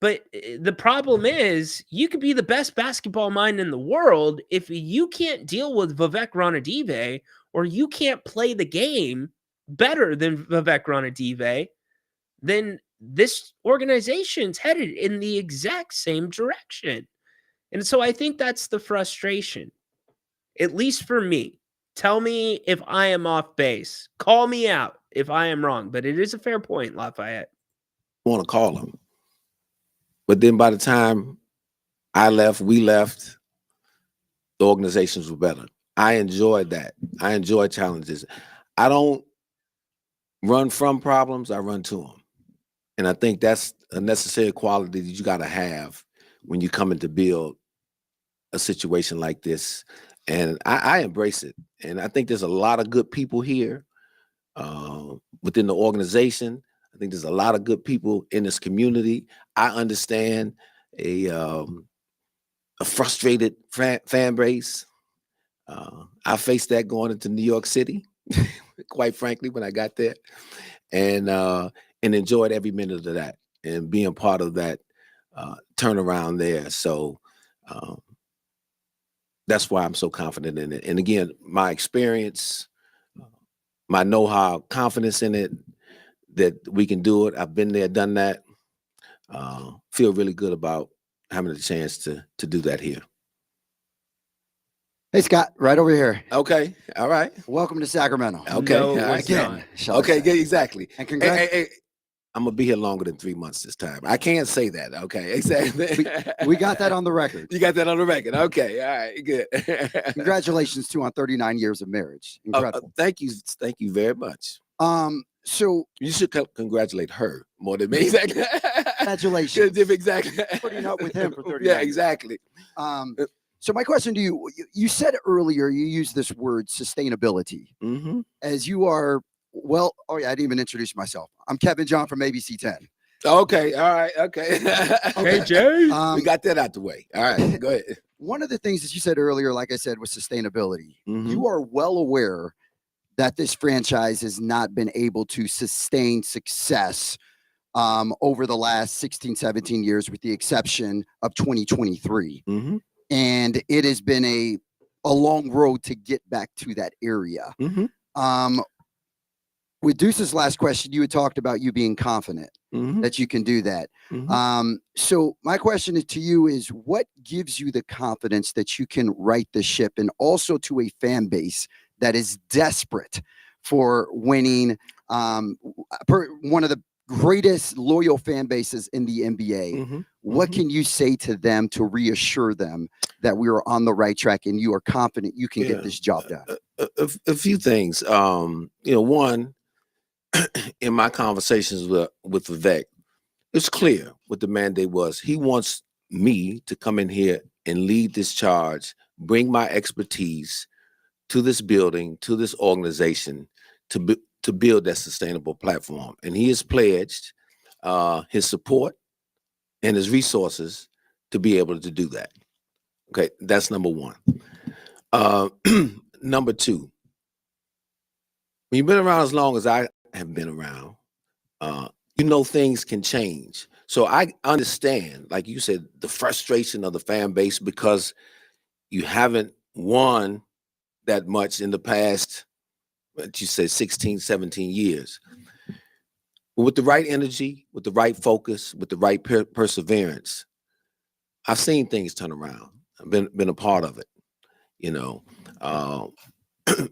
But the problem is, you could be the best basketball mind in the world. If you can't deal with Vivek Ranadive, or you can't play the game better than Vivek Ranadive, then this organization's headed in the exact same direction. And so I think that's the frustration, at least for me. Tell me if I am off base. Call me out if I am wrong, but it is a fair point, Lafayette. I want to call him. But then by the time we left, the organizations were better. I enjoyed that. I enjoy challenges. I don't run from problems, I run to them. And I think that's a necessary quality that you got to have when you come in to build a situation like this. And I embrace it. And I think there's a lot of good people here. within the organization. I think there's a lot of good people in this community. I understand a frustrated fan base. I faced that going into New York City, quite frankly, when I got there, and enjoyed every minute of that and being part of that turnaround there. So that's why I'm so confident in it. And again, my experience, my know-how, confidence in it, that we can do it. I've been there, done that. Feel really good about having the chance to do that here. Hey, Scott, right over here. Okay, all right. Welcome to Sacramento. Okay, No, all it right. was Again, not. shall I Okay, say. yeah, exactly. And congrats. Hey, I'm gonna be here longer than 3 months this time. I can't say that. Okay, exactly. We got that on the record. You got that on the record. Okay, all right, good. Congratulations, too, on 39 years of marriage. Incredible. Thank you very much. So you should congratulate her more than me. Exactly. Congratulations. Exactly. Putting up with him for 39 Yeah, years. exactly. So my question to you, you said earlier, you used this word sustainability. Mm-hmm. As you are, well, oh yeah, I didn't even introduce myself. I'm Kevin John from ABC 10. Okay, all right, okay. Okay. Jay. We got that out the way. All right, go ahead. One of the things that you said earlier, like I said, was sustainability. Mhm. You are well aware that this franchise has not been able to sustain success over the last 16, 17 years, with the exception of 2023. Mhm. And it has been a long road to get back to that area. Mhm. With Deuce's last question, you had talked about you being confident that you can do that. So my question is to you is, what gives you the confidence that you can right the ship, and also to a fan base that is desperate for winning, one of the greatest loyal fan bases in the NBA? What can you say to them to reassure them that we are on the right track and you are confident you can get this job done? A few things. One, in my conversations with Vivek, it's clear what the mandate was. He wants me to come in here and lead this charge, bring my expertise to this building, to this organization, to build that sustainable platform. And he has pledged his support and his resources to be able to do that. Okay, that's number one. Number two, when you've been around as long as I have been around, things can change. So I understand, like you said, the frustration of the fan base because you haven't won that much in the past, what you said, 16, 17 years. But with the right energy, with the right focus, with the right perseverance, I've seen things turn around. I've been a part of it.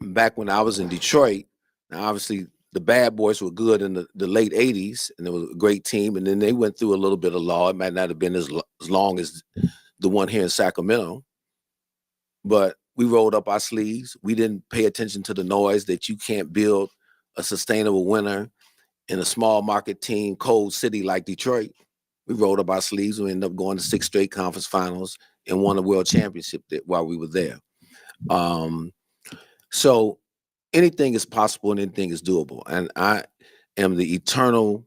Back when I was in Detroit, now obviously the Bad Boys were good in the late 80s, and it was a great team. And then they went through a little bit of law. It might not have been as long as the one here in Sacramento, but we rolled up our sleeves. We didn't pay attention to the noise that you can't build a sustainable winner in a small market team, cold city like Detroit. We rolled up our sleeves. We ended up going to 6 straight conference finals and won a world championship while we were there. So anything is possible and anything is doable. And I am the eternal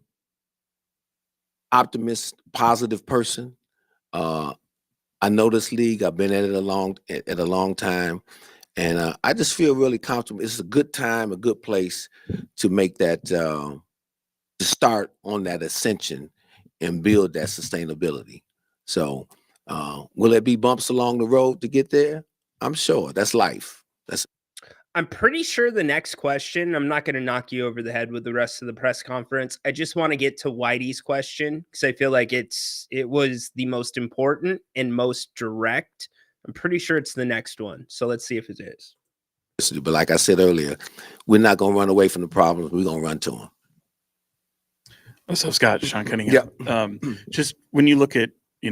optimist, positive person. I know this league. I've been at it a long time. And I just feel really comfortable. It's a good time, a good place to make that, to start on that ascension and build that sustainability. So will there be bumps along the road to get there? I'm sure. That's life. I'm pretty sure the next question, I'm not going to knock you over the head with the rest of the press conference. I just want to get to Whitey's question because I feel like it was the most important and most direct. I'm pretty sure it's the next one. So let's see if it is. But like I said earlier, we're not going to run away from the problems. We're going to run to them. What's up, Scott? Sean Cunningham. Just when you look at, you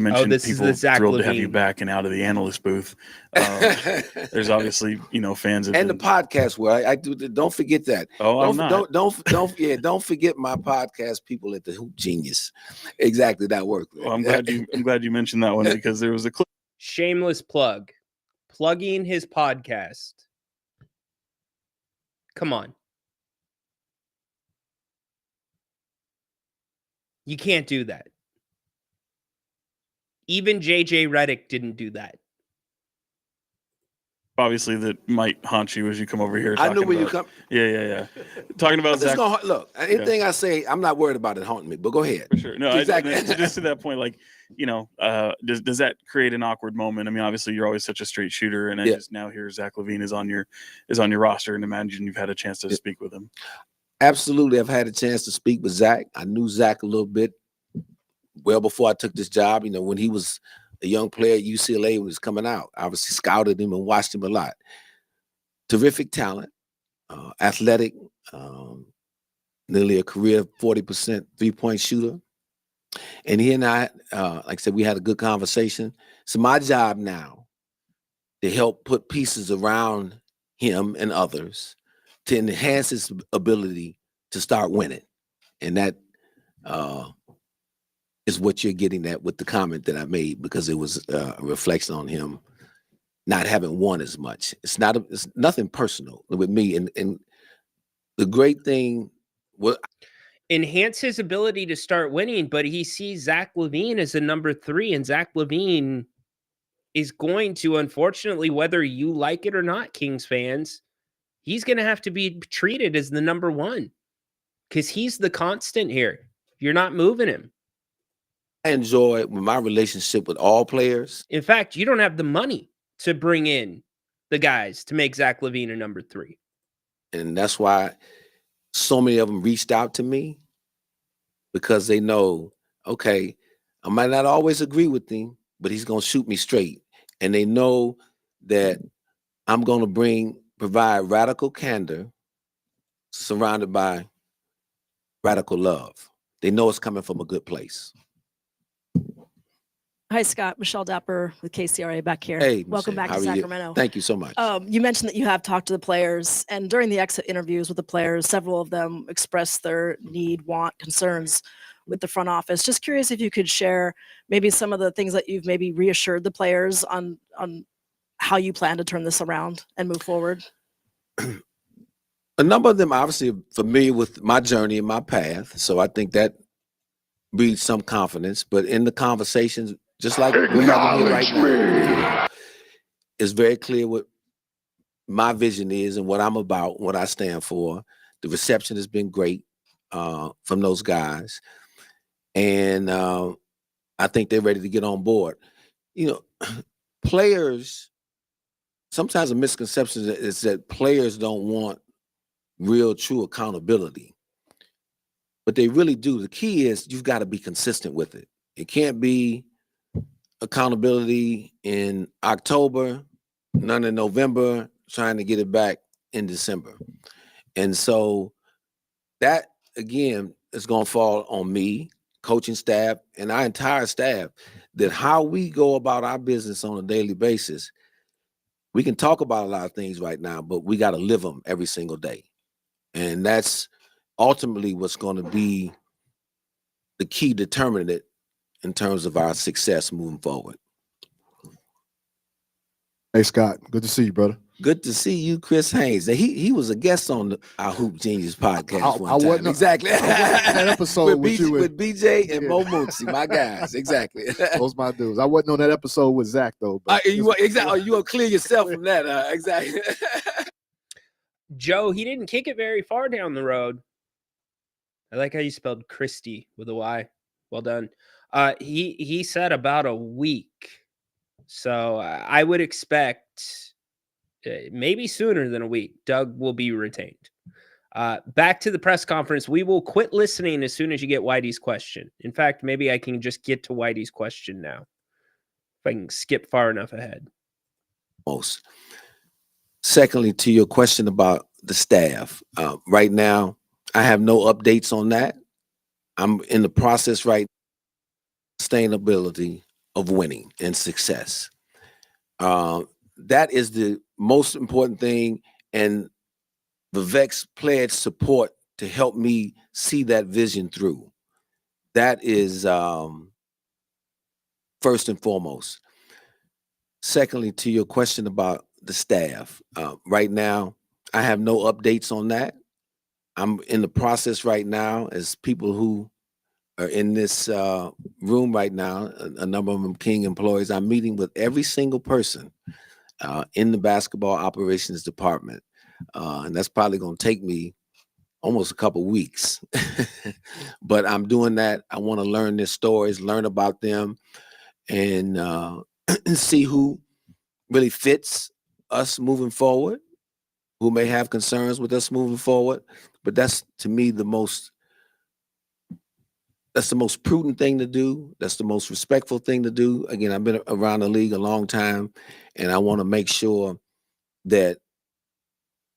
mentioned people thrilled to have you back and out of the analyst booth. There's obviously, fans of and the podcast where I do. Don't forget that. Oh, I'm not. Don't forget my podcast people at the Hoop Genius. Exactly, that worked. Well, I'm glad you mentioned that one because there was a clip. Shameless plug, plugging his podcast. Come on. You can't do that. Even JJ Redick didn't do that. Obviously, that might haunt you as you come over here. I knew talking when you about- come. Yeah. Talking about I'm just Zach. gonna look. Anything I say, I'm not worried about it haunting me. But go ahead. For sure. No, exactly. just to that point, like, does that create an awkward moment? I mean, obviously, you're always such a straight shooter, and I just now hear Zach LaVine is on your roster, and imagine you've had a chance to speak with him. Absolutely, I've had a chance to speak with Zach. I knew Zach a little bit well before I took this job. You know, when he was a young player at UCLA when he was coming out, I obviously scouted him and watched him a lot. Terrific talent, athletic, nearly a career 40% three-point shooter. And he and I, like I said, we had a good conversation. So my job now to help put pieces around him and others to enhance his ability to start winning. And that is what you're getting at with the comment that I made, because it was a reflection on him not having won as much. It's nothing personal with me. And the great thing was enhance his ability to start winning, but he sees Zach LaVine as a number 3, and Zach LaVine is going to, unfortunately, whether you like it or not, Kings fans, he's going to have to be treated as the number 1 because he's the constant here. You're not moving him. I enjoy my relationship with all players. In fact, you don't have the money to bring in the guys to make Zach LaVine a number 3. And that's why so many of them reached out to me, because they know, okay, I might not always agree with him, but he's going to shoot me straight. And they know that I'm going to provide radical candor surrounded by radical love. They know it's coming from a good place. Hi, Scott. Michelle Dapper with KCRA back here. Hey, welcome Michelle, back to how are you? Sacramento. Thank you so much. You mentioned that you have talked to the players, and during the exit interviews with the players, several of them expressed their need, want, concerns with the front office. Just curious if you could share maybe some of the things that you've maybe reassured the players on how you plan to turn this around and move forward. A number of them obviously are familiar with my journey and my path, so I think that breeds some confidence. But in the conversations, just like we're having here right now, it's very clear what my vision is and what I'm about, what I stand for. The reception has been great from those guys, and I think they're ready to get on board. You know, players, sometimes a misconception is that players don't want real, true accountability, but they really do. The key is you've got to be consistent with it. It can't be accountability in October, none in November, trying to get it back in December. And so that, again, is going to fall on me, coaching staff, and our entire staff, that how we go about our business on a daily basis. We can talk about a lot of things right now, but we got to live them every single day. And that's ultimately what's going to be the key determinant in terms of our success moving forward. Hey, Scott, good to see you, brother. Good to see you, Chris Haynes. He was a guest on our Hoop Genius podcast one I time. wasn't Exactly. I wasn't in that episode with you with BJ and Mo Muncie, my guys. Exactly. Those my dudes. I wasn't on that episode with Zach though. But you want to clear yourself from that. Exactly. Joe, he didn't kick it very far down the road. I like how you spelled Christie with a Y. Well done. He said about a week. So I would expect maybe sooner than a week, Doug will be retained. Back to the press conference. We will quit listening as soon as you get Whitey's question. In fact, maybe I can just get to Whitey's question now, if I can skip far enough ahead. Most. Secondly, to your question about the staff, right now, I have no updates on that. I'm in the process right now, sustainability of winning and success. That is the most important thing, and Vivek's pledged support to help me see that vision through. That is first and foremost. Secondly, to your question about the staff, right now, I have no updates on that. I'm in the process right now as people who are in this room right now, a number of them King employees. I'm meeting with every single person in the basketball operations department. And that's probably going to take me almost a couple weeks. But I'm doing that. I want to learn their stories, learn about them, and see who really fits us moving forward, who may have concerns with us moving forward. But that's, to me, that's the most prudent thing to do. That's the most respectful thing to do. Again, I've been around the league a long time, and I want to make sure that,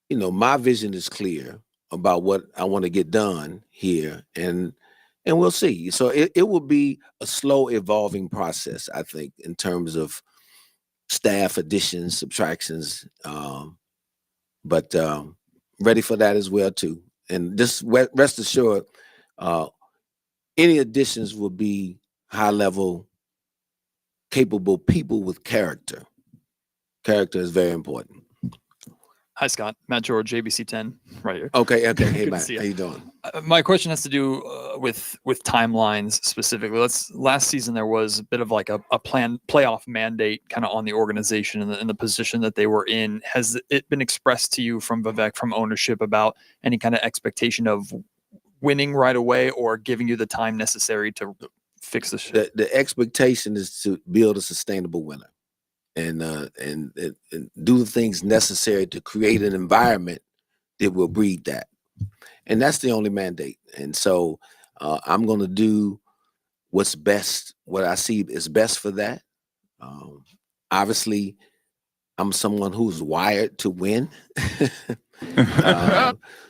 my vision is clear about what I want to get done here, and we'll see. So it will be a slow evolving process, I think, in terms of staff additions, subtractions, but ready for that as well too. And just rest assured, any additions will be high level, capable people with character. Character is very important. Hi, Scott. Matt George, ABC 10, right here. Okay. Hey, Good to Matt, see how you doing? My question has to do with timelines specifically. Last season there was a bit of like a planned playoff mandate kind of on the organization and the position that they were in. Has it been expressed to you from Vivek, from ownership, about any kind of expectation of winning right away or giving you the time necessary to fix the shit? The expectation is to build a sustainable winner. And do the things necessary to create an environment that will breed that. And that's the only mandate. And so I'm going to do what's best, what I see is best for that. Obviously, I'm someone who's wired to win.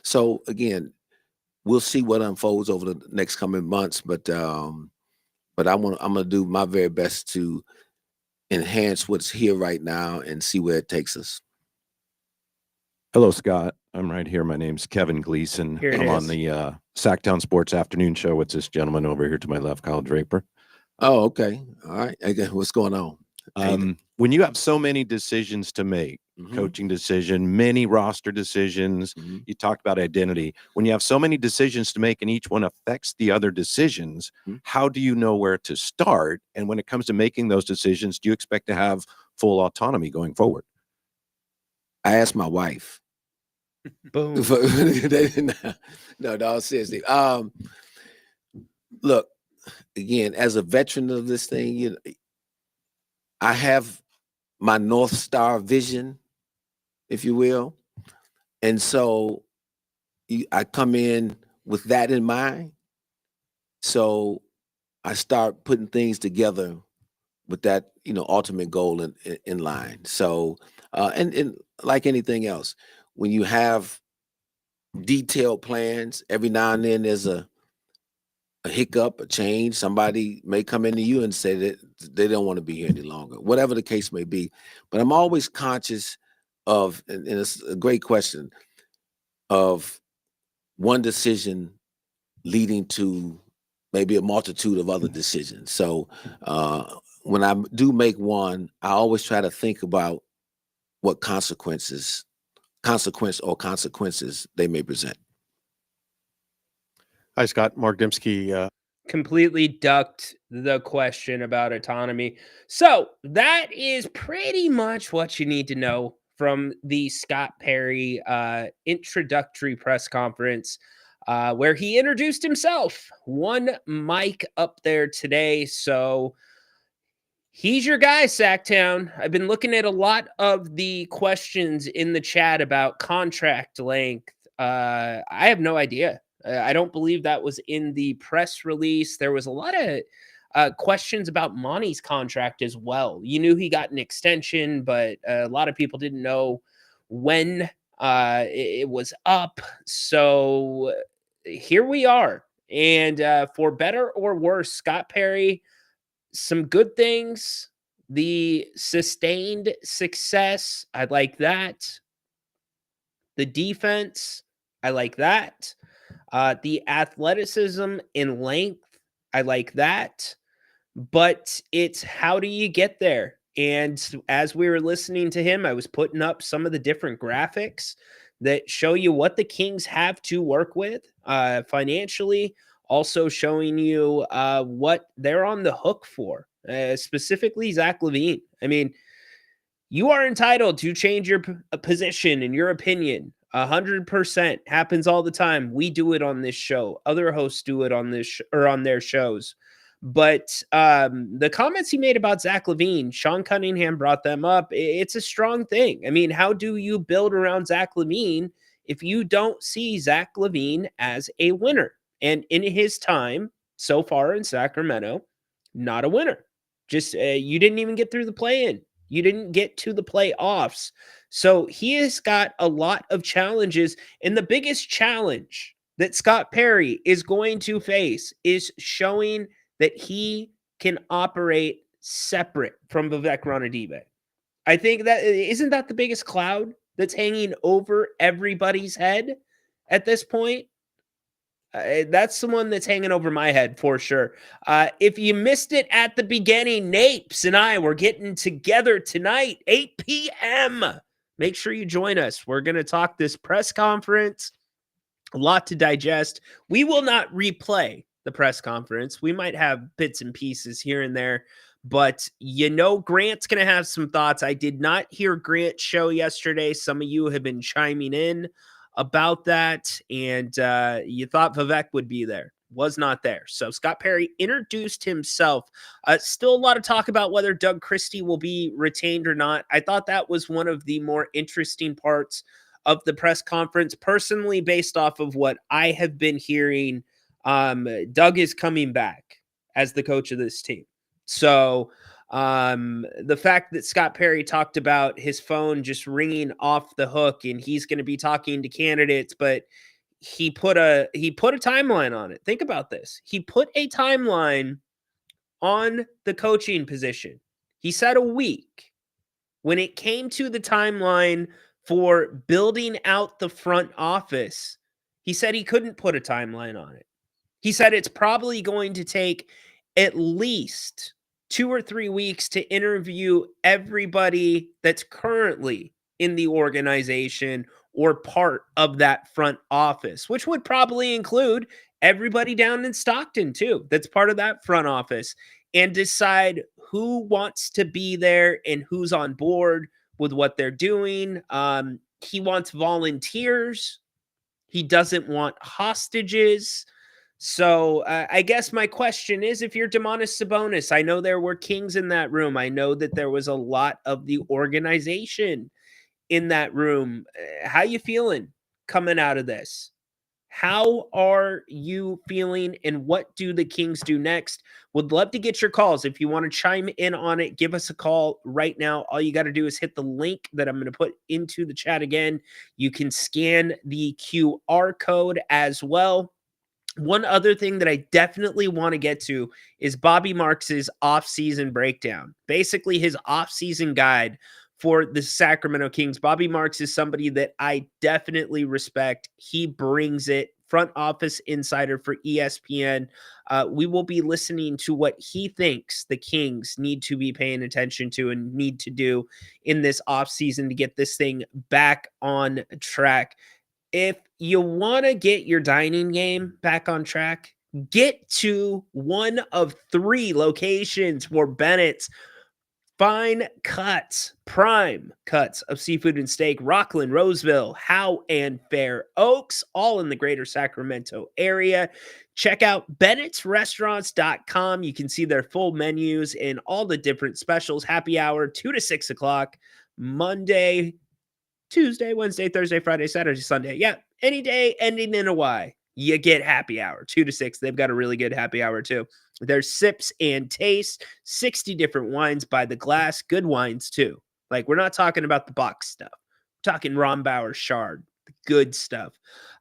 So again, we'll see what unfolds over the next coming months. But I'm going to do my very best to enhance what's here right now and see where it takes us. Hello, Scott. I'm right here. My name's Kevin Gleason. Here it I'm on is. the Sacktown Sports Afternoon Show with this gentleman over here to my left, Kyle Draper. Oh, okay. All right. What's going on? When you have so many decisions to make, coaching decision, many roster decisions, you talked about identity. When you have so many decisions to make and each one affects the other decisions, how do you know where to start? And when it comes to making those decisions, do you expect to have full autonomy going forward? I asked my wife. Boom. No, seriously. Look, again, as a veteran of this thing, I have my North Star vision, if you will. And so I come in with that in mind. So I start putting things together with that, ultimate goal in line. So, and like anything else, when you have detailed plans, every now and then there's a hiccup, a change. Somebody may come into you and say that they don't want to be here any longer, whatever the case may be. But I'm always conscious of, and it's a great question, of one decision leading to maybe a multitude of other decisions. So when I do make one, I always try to think about what consequences they may present. Hi, Scott. Mark Dembski. Completely ducked the question about autonomy. So that is pretty much what you need to know from the Scott Perry introductory press conference, where he introduced himself. One mic up there today. So he's your guy, Sacktown. I've been looking at a lot of the questions in the chat about contract length. I have no idea. I don't believe that was in the press release. There was a lot of questions about Monty's contract as well. You knew he got an extension, but a lot of people didn't know when it was up. So here we are. And for better or worse, Scott Perry, some good things. The sustained success, I like that. The defense, I like that. The athleticism and length, I like that. But it's how do you get there? And as we were listening to him, I was putting up some of the different graphics that show you what the Kings have to work with financially, also showing you what they're on the hook for, specifically Zach LaVine. I mean, you are entitled to change your position and your opinion. 100% happens all the time. We do it on this show. Other hosts do it on this or on their shows. But the comments he made about Zach LaVine, Sean Cunningham brought them up. It's a strong thing. I mean, how do you build around Zach LaVine if you don't see Zach LaVine as a winner? And in his time so far in Sacramento, not a winner. Just you didn't even get through the play-in. You didn't get to the playoffs. So he has got a lot of challenges. And the biggest challenge that Scott Perry is going to face is showing that he can operate separate from Vivek Ranadive. I think that isn't that the biggest cloud that's hanging over everybody's head at this point? That's the one that's hanging over my head for sure. If you missed it at the beginning, Napes and I were getting together tonight, 8 p.m. Make sure you join us. We're going to talk this press conference. A lot to digest. We will not replay the press conference. We might have bits and pieces here and there, but Grant's going to have some thoughts. I did not hear Grant's show yesterday. Some of you have been chiming in about that, and you thought Vivek would be there. Was not there. So Scott Perry introduced himself. Still a lot of talk about whether Doug Christie will be retained or not. I thought that was one of the more interesting parts of the press conference. Personally, based off of what I have been hearing, Doug is coming back as the coach of this team. So the fact that Scott Perry talked about his phone just ringing off the hook and he's going to be talking to candidates, but he put a timeline on it. Think about this. He put a timeline on the coaching position. He said a week. When it came to the timeline for building out the front office, he said he couldn't put a timeline on it. He said it's probably going to take at least 2 or 3 weeks to interview everybody that's currently in the organization or part of that front office, which would probably include everybody down in Stockton too, that's part of that front office, and decide who wants to be there and who's on board with what they're doing. He wants volunteers. He doesn't want hostages. So I guess my question is, if you're Domantas Sabonis, I know there were Kings in that room. I know that there was a lot of the organization in that room. How you feeling coming out of this? How are you feeling, and what do the Kings do next? Would love to get your calls. If you want to chime in on it, give us a call right now. All you got to do is hit the link that I'm going to put into the chat again. You can scan the QR code as well. One other thing that I definitely want to get to is Bobby Marks's off-season breakdown. Basically, his off-season guide for the Sacramento Kings. Bobby Marks is somebody that I definitely respect. He brings it. Front office insider for ESPN. We will be listening to what he thinks the Kings need to be paying attention to and need to do in this offseason to get this thing back on track. If you want to get your dining game back on track, get to one of 3 locations for Bennett's Fine Cuts, prime cuts of seafood and steak, Rockland, Roseville, Howe, and Fair Oaks, all in the greater Sacramento area. Check out Bennett'sRestaurants.com. You can see their full menus and all the different specials. Happy hour, 2 to 6 o'clock, Monday, Tuesday, Wednesday, Thursday, Friday, Saturday, Sunday. Yeah, any day ending in a Y, you get happy hour, 2 to 6. They've got a really good happy hour too. There's sips and tastes, 60 different wines by the glass, good wines too. Like, we're not talking about the box stuff. We're talking Rombauer Shard, the good stuff.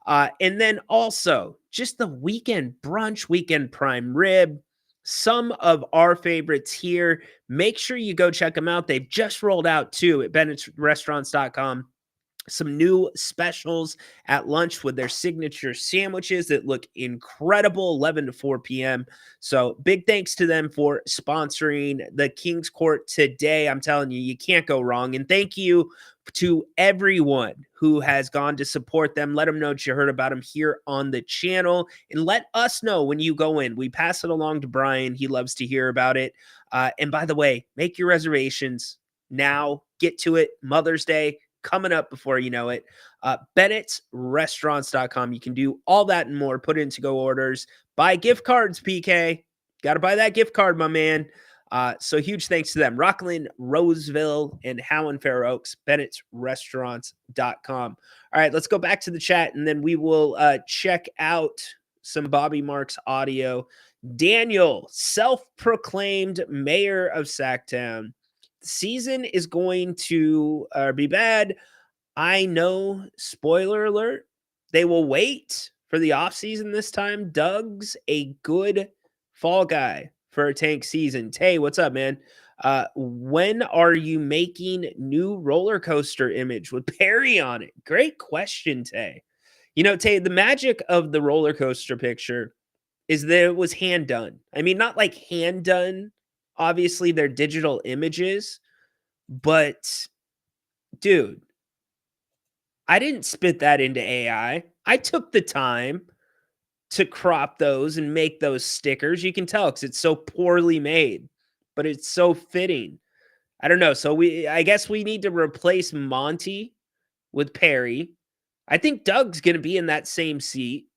And then also just the weekend brunch, weekend prime rib, some of our favorites here. Make sure you go check them out. They've just rolled out too at Bennett'sRestaurants.com. Some new specials at lunch with their signature sandwiches that look incredible, 11 to 4 p.m. So big thanks to them for sponsoring the Kings Court today. I'm telling you, you can't go wrong. And thank you to everyone who has gone to support them. Let them know that you heard about them here on the channel, and let us know when you go in. We pass it along to Brian. He loves to hear about it. And by the way, make your reservations now. Get to it. Mother's Day coming up before you know it. Bennett'sRestaurants.com. You can do all that and more. Put in to-go orders. Buy gift cards, PK. Got to buy that gift card, my man. So huge thanks to them. Rockland, Roseville, and Howland Fair Oaks, Bennett'sRestaurants.com. All right, let's go back to the chat, and then we will check out some Bobby Marks audio. Daniel, self-proclaimed mayor of Sacktown. The season is going to be bad. I know, spoiler alert, they will wait for the offseason this time. Doug's a good fall guy for a tank season. Tay, what's up, man? When are you making new roller coaster image with Perry on it? Great question, Tay. You know, Tay, the magic of the roller coaster picture is that it was hand done. I mean, not like hand done. Obviously, they're digital images, but dude, I didn't spit that into AI. I took the time to crop those and make those stickers. You can tell because it's so poorly made, but it's so fitting. I don't know. So I guess we need to replace Monty with Perry. I think Doug's going to be in that same seat.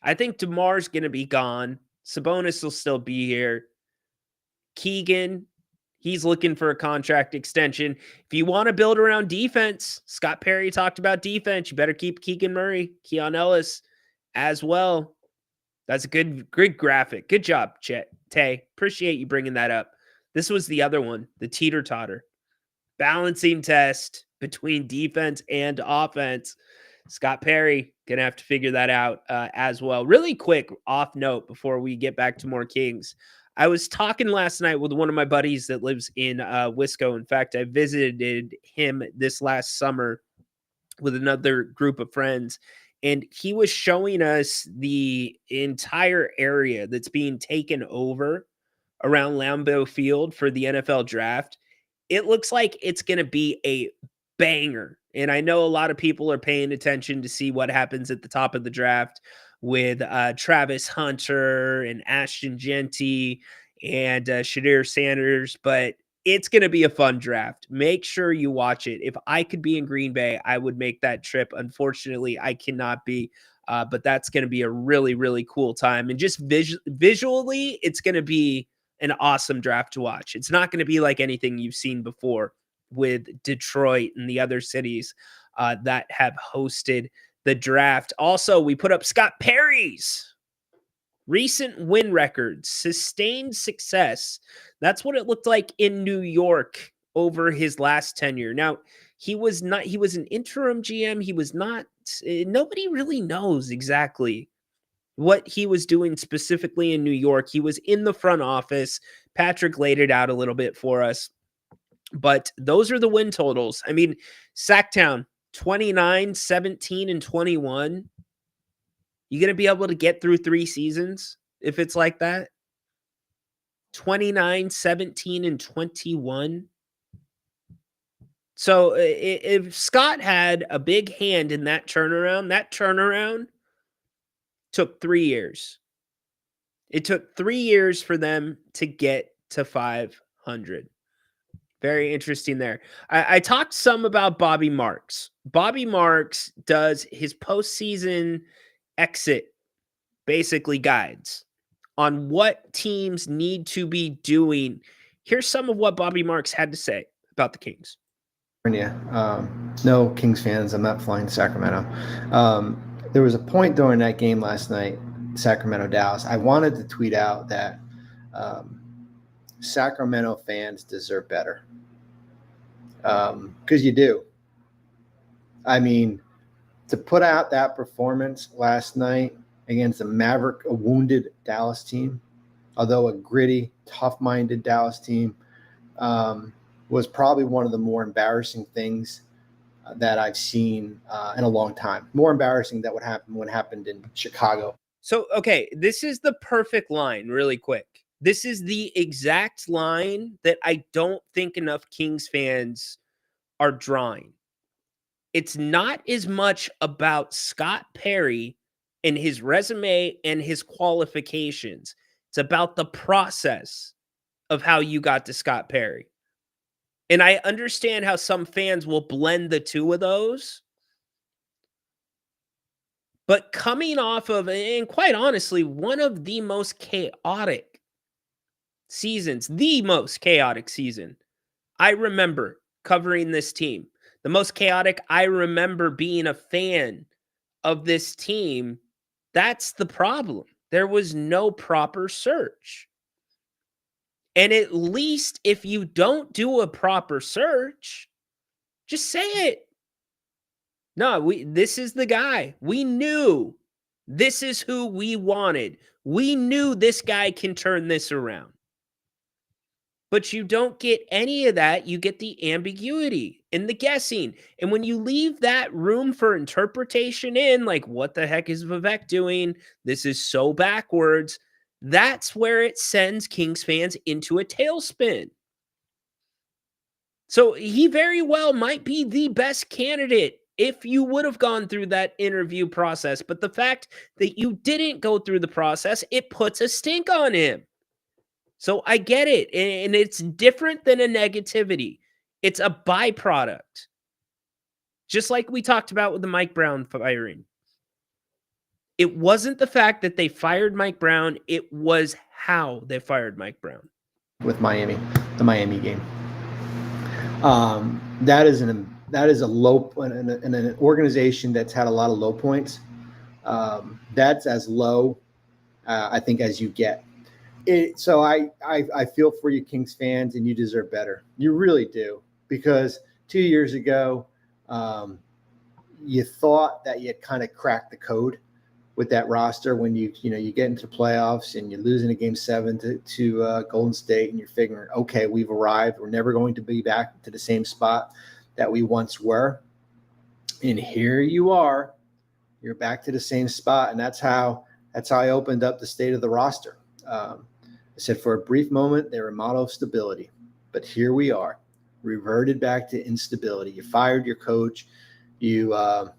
I think DeMar's going to be gone. Sabonis will still be here. Keegan, he's looking for a contract extension. If you want to build around defense, Scott Perry talked about defense. You better keep Keegan Murray, Keon Ellis as well. That's a good graphic. Good job, Tay. Appreciate you bringing that up. This was the other one, the teeter-totter. Balancing test between defense and offense. Scott Perry going to have to figure that out as well. Really quick off note before we get back to more Kings. I was talking last night with one of my buddies that lives in Wisco. In fact, I visited him this last summer with another group of friends, and he was showing us the entire area that's being taken over around Lambeau Field for the NFL draft. It looks like it's going to be a banger. And I know a lot of people are paying attention to see what happens at the top of the draft with Travis Hunter and Ashton Genty and Shadir Sanders, but it's going to be a fun draft. Make sure you watch it. If I could be in Green Bay, I would make that trip. Unfortunately, I cannot be, but that's going to be a really, really cool time. And just visually, it's going to be an awesome draft to watch. It's not going to be like anything you've seen before with Detroit and the other cities that have hosted the draft. Also, we put up Scott Perry's recent win records, sustained success. That's what it looked like in New York over his last tenure. Now, he was an interim GM. He was not, nobody really knows exactly what he was doing specifically in New York. He was in the front office. Patrick laid it out a little bit for us. But those are the win totals. I mean, Sacktown, 29, 17, and 21. You going to be able to get through 3 seasons if it's like that? 29, 17, and 21. So if Scott had a big hand in that turnaround took 3 years. It took 3 years for them to get to 500. Very interesting there. I talked some about Bobby Marks. Bobby Marks does his postseason exit, basically guides on what teams need to be doing. Here's some of what Bobby Marks had to say about the Kings. No Kings fans. I'm not flying to Sacramento. There was a point during that game last night, Sacramento-Dallas. I wanted to tweet out that Sacramento fans deserve better. Because you do. I mean, to put out that performance last night against a wounded Dallas team, although a gritty, tough-minded Dallas team, was probably one of the more embarrassing things that I've seen in a long time. More embarrassing than what happened in Chicago. So, okay, this is the perfect line, really quick. This is the exact line that I don't think enough Kings fans are drawing. It's not as much about Scott Perry and his resume and his qualifications. It's about the process of how you got to Scott Perry. And I understand how some fans will blend the two of those. But coming off of, and quite honestly, one of the most chaotic seasons, the most chaotic season I remember covering this team. The most chaotic I remember being a fan of this team. That's the problem. There was no proper search. And at least if you don't do a proper search, just say it. No, this is the guy. We knew this is who we wanted. We knew this guy can turn this around. But you don't get any of that. You get the ambiguity and the guessing. And when you leave that room for interpretation in, like, what the heck is Vivek doing? This is so backwards. That's where it sends Kings fans into a tailspin. So he very well might be the best candidate if you would have gone through that interview process. But the fact that you didn't go through the process, it puts a stink on him. So I get it. And it's different than a negativity. It's a byproduct. Just like we talked about with the Mike Brown firing. It wasn't the fact that they fired Mike Brown. It was how they fired Mike Brown. With Miami, the Miami game. That is a low in an organization that's had a lot of low points. That's as low, I think, as you get. So I feel for you, Kings fans, and you deserve better. You really do, because 2 years ago, you thought that you had kind of cracked the code with that roster when you get into playoffs and you're losing a game 7 to Golden State, and you're figuring, okay, we've arrived. We're never going to be back to the same spot that we once were. And here you are. You're back to the same spot, and that's how I opened up the state of the roster. I said for a brief moment they were a model of stability, but here we are, reverted back to instability. You fired your coach. I'm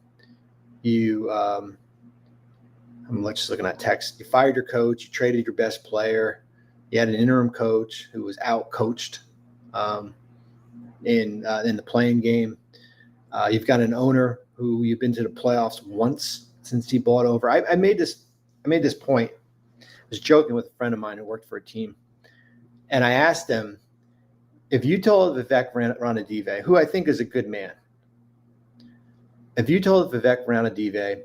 just looking at text. You fired your coach. You traded your best player. You had an interim coach who was out coached in the playing game. You've got an owner who you've been to the playoffs once since he bought over. I made this point. I was joking with a friend of mine who worked for a team, and I asked him, if you told Vivek Ranadive, who I think is a good man, if you told Vivek Ranadive,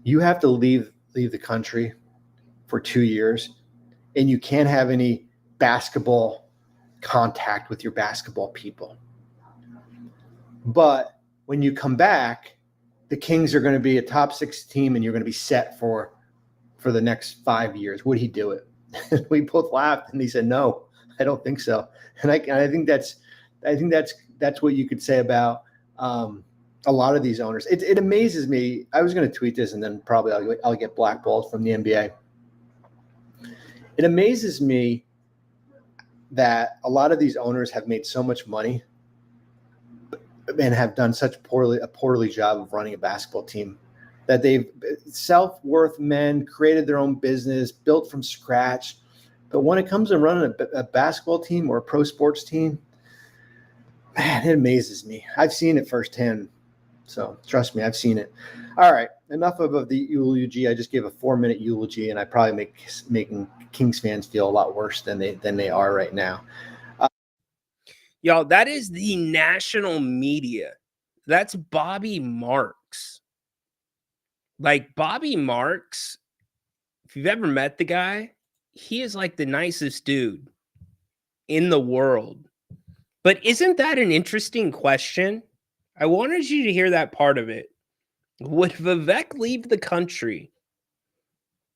you have to leave the country for 2 years, and you can't have any basketball contact with your basketball people. But when you come back, the Kings are going to be a top 6 team, and you're going to be set for the next 5 years. Would he do it? We both laughed, and he said, "No, I don't think so." And I think that's what you could say about a lot of these owners. It amazes me. I was going to tweet this, and then probably I'll get blackballed from the NBA. It amazes me that a lot of these owners have made so much money and have done such a poorly job of running a basketball team, that they've self-worth men, created their own business, built from scratch. But when it comes to running a basketball team or a pro sports team, man, it amazes me. I've seen it firsthand. So trust me, I've seen it. All right, enough of the eulogy. I just gave a 4-minute eulogy, and I probably making Kings fans feel a lot worse than they are right now. Y'all, that is the national media. That's Bobby Marks. Like, Bobby Marks, if you've ever met the guy, he is like the nicest dude in the world. But isn't that an interesting question? I wanted you to hear that part of it. Would Vivek leave the country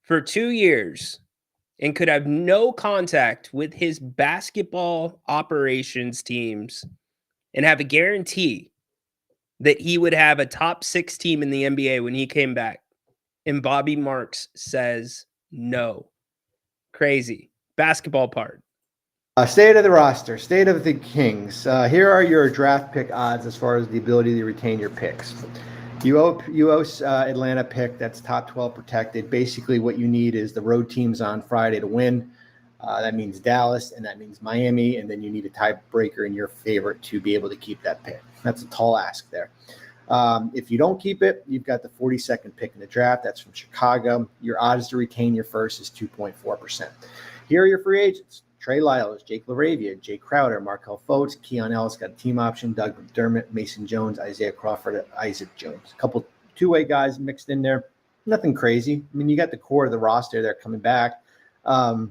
for 2 years and could have no contact with his basketball operations teams and have a guarantee that he would have a top 6 team in the NBA when he came back? And Bobby Marks says no. Crazy. Basketball part. State of the roster, state of the Kings. Here are your draft pick odds as far as the ability to retain your picks. You owe Atlanta pick that's top 12 protected. Basically, what you need is the road teams on Friday to win. That means Dallas, and that means Miami, and then you need a tiebreaker in your favor to be able to keep that pick. That's a tall ask there. If you don't keep it, you've got the 42nd pick in the draft. That's from Chicago. Your odds to retain your first is 2.4%. Here are your free agents. Trey Lyles, Jake LaRavia, Jay Crowder, Markel Fultz, Keon Ellis got a team option, Doug McDermott, Mason Jones, Isaiah Crawford, Isaac Jones. A couple two-way guys mixed in there. Nothing crazy. I mean, you got the core of the roster there coming back. As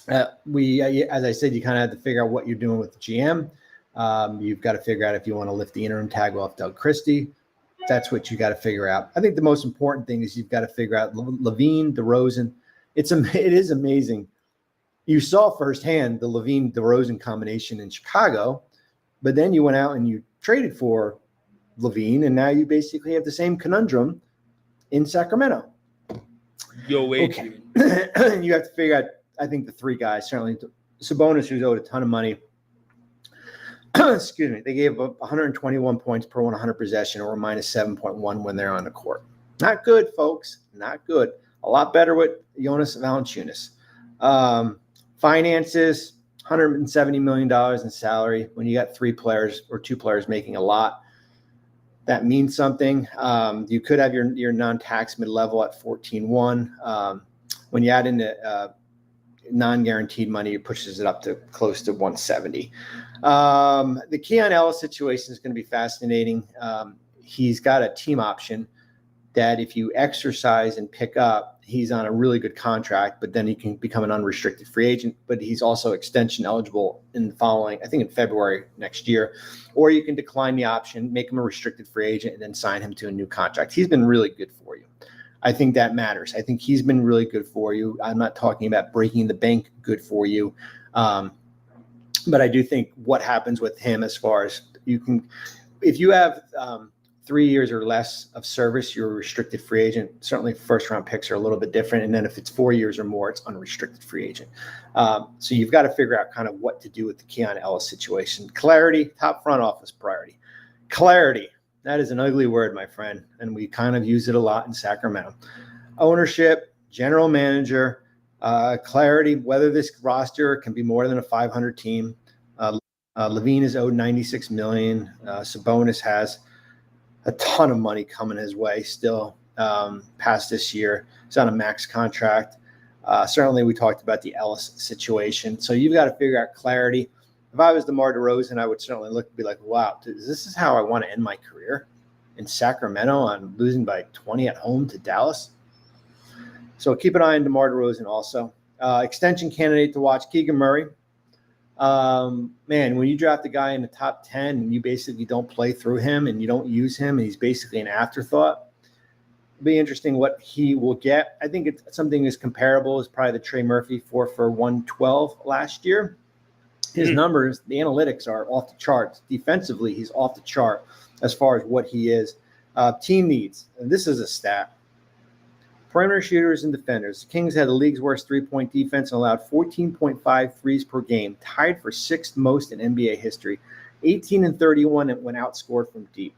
I said, you kind of have to figure out what you're doing with the GM. You've got to figure out if you want to lift the interim tag off Doug Christie. That's what you got to figure out. I think the most important thing is you've got to figure out Levine, DeRozan. It is amazing. You saw firsthand the Levine-DeRozan combination in Chicago, but then you went out and you traded for Levine, and now you basically have the same conundrum in Sacramento. Yo, okay. You have to figure out, I think, the three guys. Certainly Sabonis, who's owed a ton of money. Excuse me. They gave up 121 points per 100 possession, or minus 7.1 when they're on the court. Not good, folks. Not good. A lot better with Jonas Valanciunas. Finances, $170 million in salary. When you got three players or two players making a lot, that means something. You could have your non-tax mid-level at 14.1. When you add in the non-guaranteed money, it pushes it up to close to 170. The Keon Ellis situation is going to be fascinating. He's got a team option that if you exercise and pick up, he's on a really good contract, but then he can become an unrestricted free agent, but he's also extension eligible in the following, I think in February next year, or you can decline the option, make him a restricted free agent, and then sign him to a new contract. He's been really good for you. I think that matters. I think he's been really good for you. I'm not talking about breaking the bank good for you. But I do think what happens with him as far as you can, if you have 3 years or less of service, you're a restricted free agent. Certainly first round picks are a little bit different. And then if it's 4 years or more, it's unrestricted free agent. So you've got to figure out kind of what to do with the Keon Ellis situation. Clarity, top front office priority. Clarity. That is an ugly word, my friend. And we kind of use it a lot in Sacramento. Ownership, general manager, clarity, whether this roster can be more than a 500 team. Levine is owed $96 million. Sabonis has a ton of money coming his way still past this year. He's on a max contract. Certainly, we talked about the Ellis situation. So you've got to figure out clarity. If I was DeMar DeRozan, I would certainly be like, wow, this is how I want to end my career in Sacramento on losing by 20 at home to Dallas. So keep an eye on DeMar DeRozan also. Extension candidate to watch, Keegan Murray. Man, when you draft a guy in the top 10 and you basically don't play through him and you don't use him and he's basically an afterthought, it'll be interesting what he will get. I think it's something as comparable as probably the Trey Murphy 4 for 112 last year. His numbers, the analytics are off the charts. Defensively, he's off the chart as far as what he is. Team needs, and this is a stat. Perimeter shooters and defenders. The Kings had the league's worst three-point defense and allowed 14.5 threes per game, tied for sixth most in NBA history. 18-31 when outscored from deep.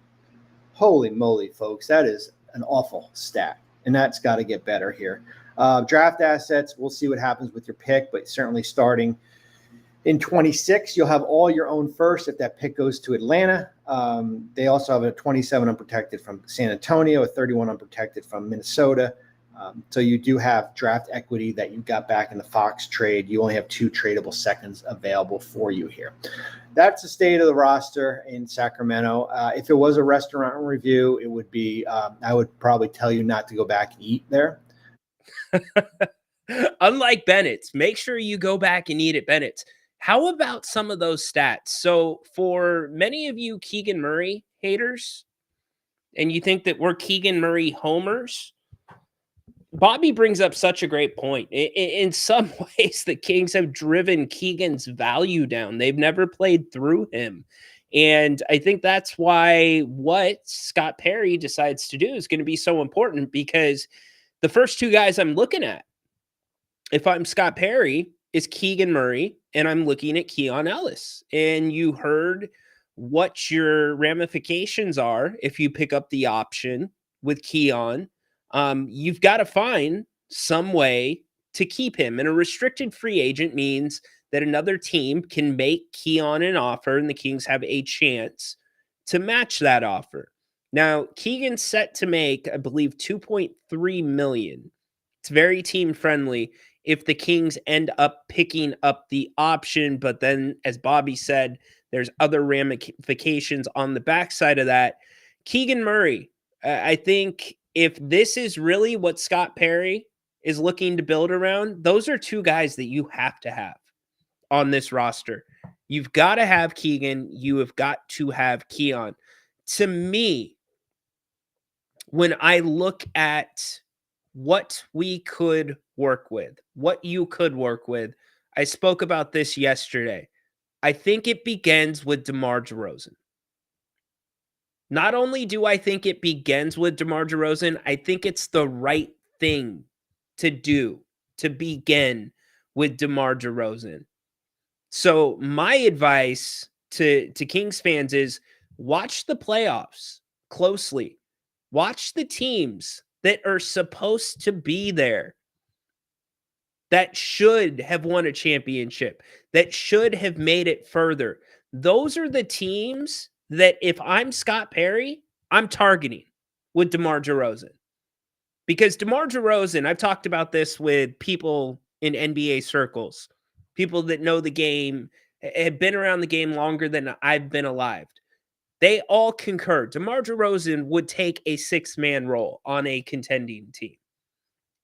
Holy moly, folks. That is an awful stat, and that's got to get better here. Draft assets, we'll see what happens with your pick, but certainly starting in 26, you'll have all your own first if that pick goes to Atlanta. They also have a 27 unprotected from San Antonio, a 31 unprotected from Minnesota. So you do have draft equity that you got back in the Fox trade. You only have 2 tradable seconds available for you here. That's the state of the roster in Sacramento. If it was a restaurant review, it would be, I would probably tell you not to go back and eat there. Unlike Bennett's, make sure you go back and eat at Bennett's. How about some of those stats? So for many of you Keegan Murray haters, and you think that we're Keegan Murray homers, Bobby brings up such a great point. In some ways, the Kings have driven Keegan's value down. They've never played through him. And I think that's why what Scott Perry decides to do is going to be so important, because the first 2 guys I'm looking at, if I'm Scott Perry, is Keegan Murray and I'm looking at Keon Ellis. And you heard what your ramifications are if you pick up the option with Keon. You've got to find some way to keep him. And a restricted free agent means that another team can make Keon an offer and the Kings have a chance to match that offer. Now, Keegan's set to make, I believe, $2.3 million. It's very team friendly if the Kings end up picking up the option. But then, as Bobby said, there's other ramifications on the backside of that. Keegan Murray, I think if this is really what Scott Perry is looking to build around, those are two guys that you have to have on this roster. You've got to have Keegan. You have got to have Keon. To me, when I look at what we could work with, what you could work with, I spoke about this yesterday. I think it begins with DeMar DeRozan. Not only do I think it begins with DeMar DeRozan, I think it's the right thing to do to begin with DeMar DeRozan. So my advice to Kings fans is watch the playoffs closely. Watch the teams that are supposed to be there, that should have won a championship, that should have made it further. Those are the teams that if I'm Scott Perry, I'm targeting with DeMar DeRozan. Because DeMar DeRozan, I've talked about this with people in NBA circles, people that know the game, have been around the game longer than I've been alive. They all concur. DeMar DeRozan would take a 6-man role on a contending team.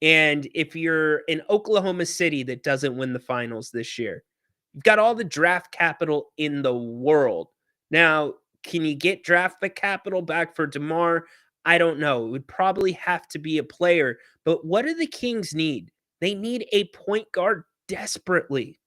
And if you're in Oklahoma City that doesn't win the finals this year, you've got all the draft capital in the world. Now, can you get draft capital back for DeMar? I don't know. It would probably have to be a player. But what do the Kings need? They need a point guard desperately.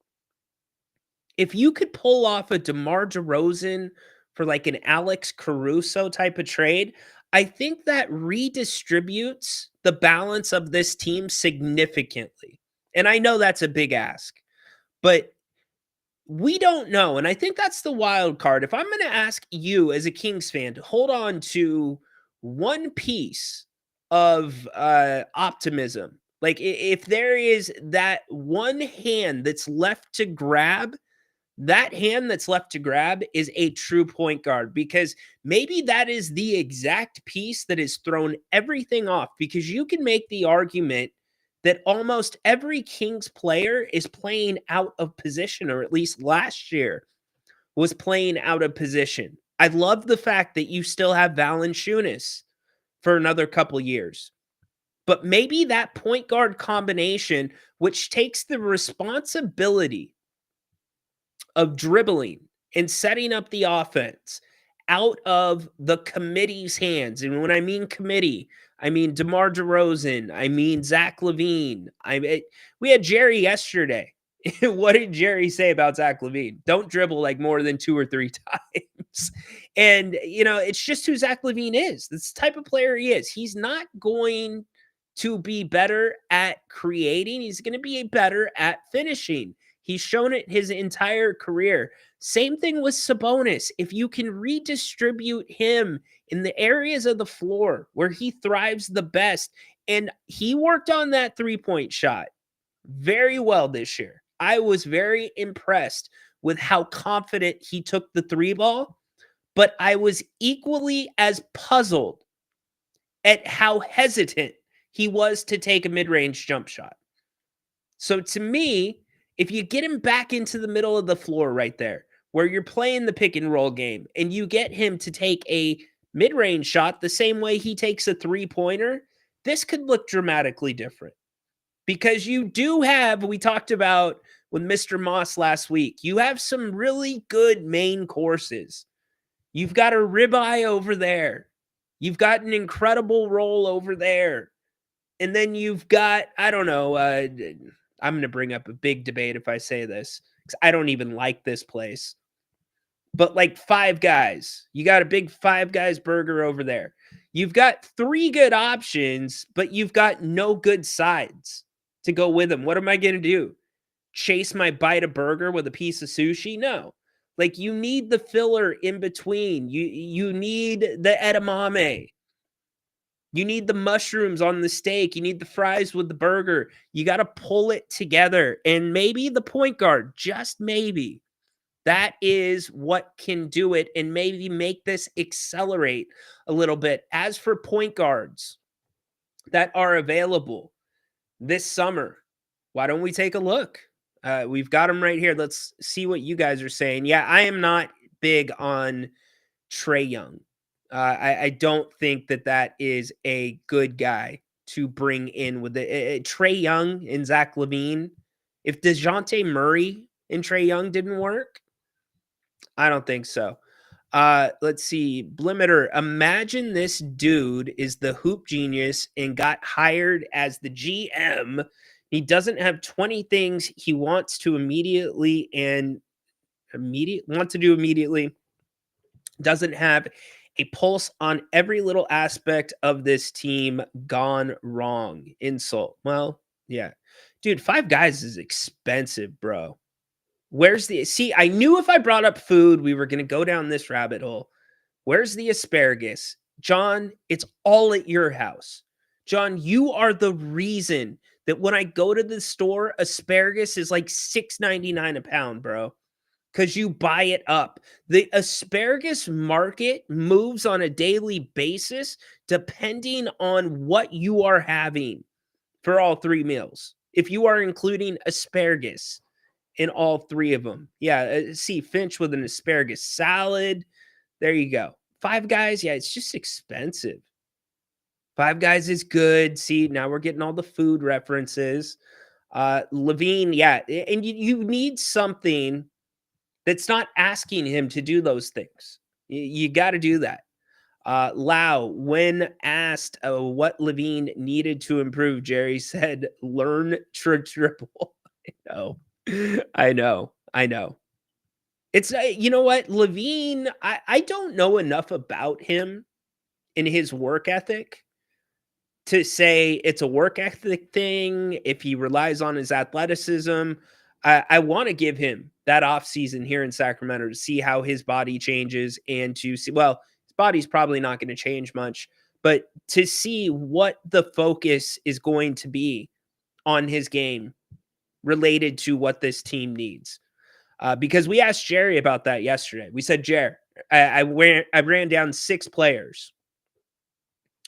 If you could pull off a DeMar DeRozan for like an Alex Caruso type of trade, I think that redistributes the balance of this team significantly. And I know that's a big ask, but we don't know. And I think that's the wild card. If I'm going to ask you as a Kings fan to hold on to one piece of optimism, like if there is that one hand that's left to grab, that hand that's left to grab is a true point guard, because maybe that is the exact piece that has thrown everything off, because you can make the argument that almost every Kings player is playing out of position, or at least last year was playing out of position. I love the fact that you still have Valanciunas for another couple years. But maybe that point guard combination, which takes the responsibility of dribbling and setting up the offense out of the committee's hands. And when I mean committee, I mean DeMar DeRozan, I mean Zach LaVine. We had Jerry yesterday. What did Jerry say about Zach LaVine? Don't dribble like more than 2 or 3 times. And, it's just who Zach LaVine is. That's the type of player he is. He's not going to be better at creating. He's going to be better at finishing. He's shown it his entire career. Same thing with Sabonis. If you can redistribute him in the areas of the floor where he thrives the best, and he worked on that 3-point shot very well this year. I was very impressed with how confident he took the 3 ball, but I was equally as puzzled at how hesitant he was to take a mid-range jump shot. So to me, if you get him back into the middle of the floor right there, where you're playing the pick and roll game, and you get him to take a mid-range shot the same way he takes a 3-pointer, this could look dramatically different. Because you do have, we talked about with Mr. Moss last week, you have some really good main courses. You've got a ribeye over there. You've got an incredible roll over there. And then you've got, I don't know, I'm going to bring up a big debate if I say this, because I don't even like this place. But like Five Guys, you got a big Five Guys burger over there. You've got 3 good options, but you've got no good sides to go with them. What am I going to do? chase my bite of burger with a piece of sushi. No. Like, you need the filler in between. You need the edamame. You need the mushrooms on the steak. You need the fries with the burger. You got to pull it together. And maybe the point guard, just maybe, that is what can do it and maybe make this accelerate a little bit. As for point guards that are available this summer, why don't we take a look? We've got them right here. Let's see what you guys are saying. Yeah, I am not big on Trae Young. I don't think that is a good guy to bring in with it. Trae Young and Zach LaVine. If DeJounte Murray and Trae Young didn't work, I don't think so. Let's see. Blimiter, imagine this dude is the hoop genius and got hired as the GM. He doesn't have 20 things he wants to immediately. Doesn't have a pulse on every little aspect of this team. Gone wrong. Insult. Well, yeah. Dude, Five Guys is expensive, bro. Where's the... See, I knew if I brought up food, we were going to go down this rabbit hole. Where's the asparagus? John, it's all at your house. John, you are the reason that when I go to the store, asparagus is like $6.99 a pound, bro. Because you buy it up. The asparagus market moves on a daily basis depending on what you are having for all three meals. If you are including asparagus in all three of them. Yeah, see, Finch with an asparagus salad. There you go. Five Guys, yeah, it's just expensive. Five Guys is good. See, now we're getting all the food references. Levine, yeah, and you need something that's not asking him to do those things. You got to do that. Lau, when asked what Levine needed to improve, Jerry said, learn to dribble. I know. It's, you know what, Levine, I don't know enough about him and his work ethic to say it's a work ethic thing, if he relies on his athleticism. I want to give him that offseason here in Sacramento to see how his body changes and to see, well, his body's probably not going to change much, but to see what the focus is going to be on his game related to what this team needs. Because we asked Jerry about that yesterday. We said, Jerry, I ran down 6 players.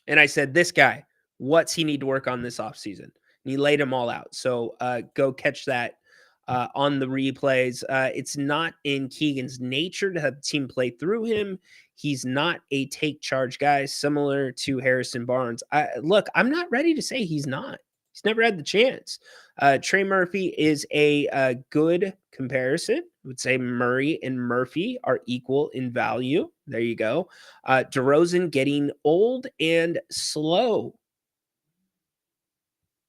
And I said, this guy, what's he need to work on this offseason? And he laid them all out. So go catch that on the replays. It's not in Keegan's nature to have the team play through him. He's not a take charge guy, similar to Harrison Barnes. Look, I'm not ready to say he's not. He's never had the chance. Trey Murphy is a good comparison. I would say Murray and Murphy are equal in value. There you go. DeRozan getting old and slow.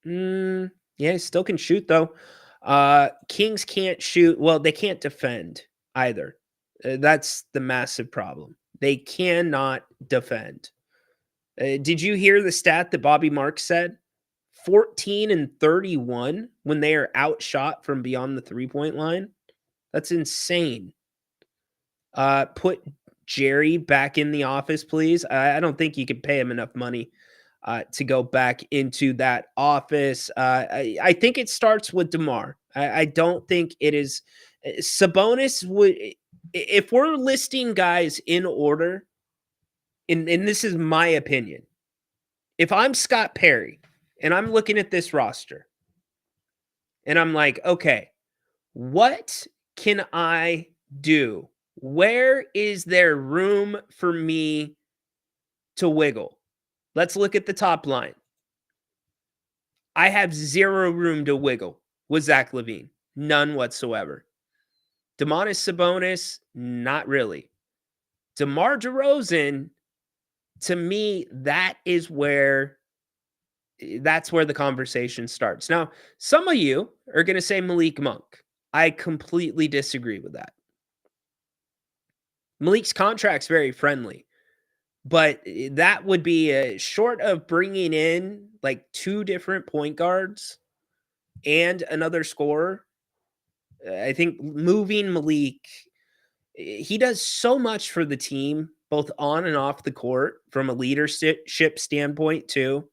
Yeah, he still can shoot, though. Kings can't shoot. Well, they can't defend either. That's the massive problem. They cannot defend. Did you hear the stat that Bobby Marks said? 14 and 31 when they are outshot from beyond the three-point line. That's insane. Put Jerry back in the office, please. I don't think you could pay him enough money to go back into that office. I think it starts with DeMar. I don't think it is. Sabonis would, if we're listing guys in order, and this is my opinion, if I'm Scott Perry and I'm looking at this roster and I'm like, okay, what can I do? Where is there room for me to wiggle? Let's look at the top line. I have zero room to wiggle with Zach LaVine. None whatsoever. Domantas Sabonis, not really. DeMar DeRozan, to me, that's where the conversation starts. Now, some of you are going to say Malik Monk. I completely disagree with that. Malik's contract's very friendly, but that would be short of bringing in like 2 different point guards and another scorer. I think moving Malik, he does so much for the team, both on and off the court, from a leadership standpoint too.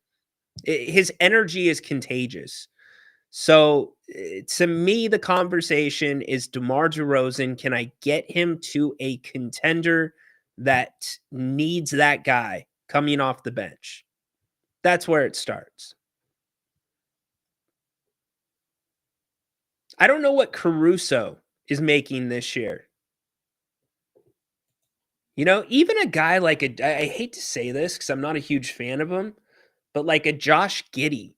His energy is contagious. So to me, the conversation is DeMar DeRozan. Can I get him to a contender that needs that guy coming off the bench? That's where it starts. I don't know what Caruso is making this year. You know, even a guy like I hate to say this because I'm not a huge fan of him, but like a Josh Giddey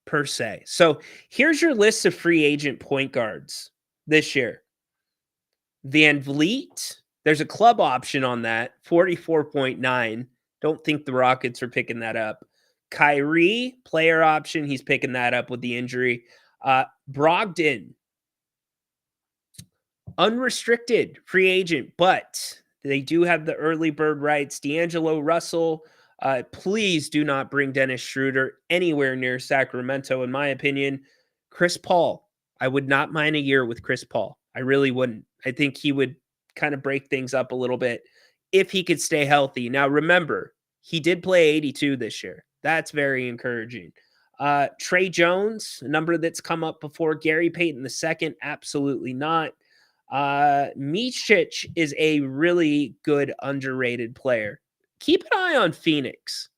per se. So here's your list of free agent point guards this year. Van Vliet, there's a club option on that, 44.9. Don't think the Rockets are picking that up. Kyrie, player option, he's picking that up with the injury. Brogdon, unrestricted free agent, but they do have the early bird rights. D'Angelo Russell, please do not bring Dennis Schroeder anywhere near Sacramento, in my opinion. Chris Paul, I would not mind a year with Chris Paul. I really wouldn't. I think he would kind of break things up a little bit if he could stay healthy. Now, remember, he did play 82 this year. That's very encouraging. Trey Jones, a number that's come up before. Gary Payton II, absolutely not. Micic is a really good underrated player. Keep an eye on Phoenix.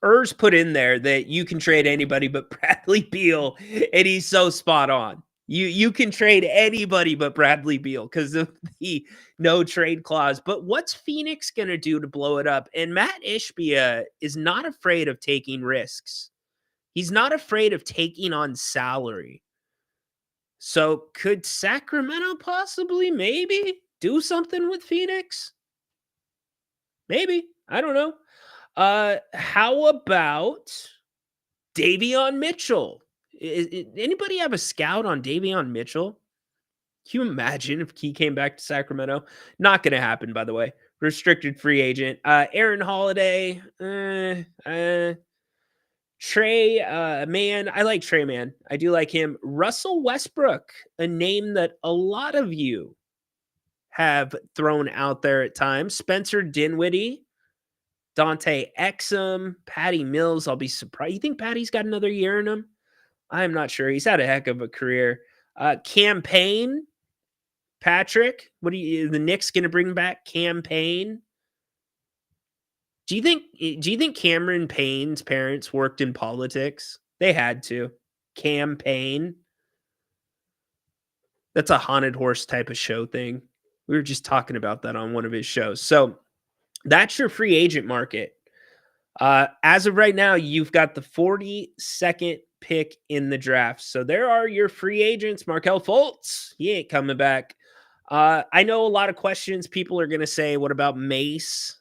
Urs put in there that you can trade anybody but Bradley Beal, and he's so spot on. You can trade anybody but Bradley Beal because of the no trade clause. But what's Phoenix going to do to blow it up? And Matt Ishbia is not afraid of taking risks. He's not afraid of taking on salary. So could Sacramento possibly maybe do something with Phoenix? Maybe. I don't know. How about Davion Mitchell? Anybody have a scout on Davion Mitchell? Can you imagine if he came back to Sacramento? Not going to happen, by the way. Restricted free agent. Aaron Holiday. Trey, man, I like Trey, man. I do like him. Russell Westbrook, a name that a lot of you have thrown out there at times. Spencer Dinwiddie, Dante Exum, Patty Mills. I'll be surprised. You think Patty's got another year in him? I'm not sure. He's had a heck of a career. Campaign, Patrick. The Knicks going to bring back Campaign? Do you think Cameron Payne's parents worked in politics? They had to. Campaign. That's a haunted horse type of show thing. We were just talking about that on one of his shows. So that's your free agent market. As of right now, you've got the 42nd pick in the draft. So there are your free agents. Markelle Fultz, he ain't coming back. I know a lot of questions. People are going to say, what about Mace?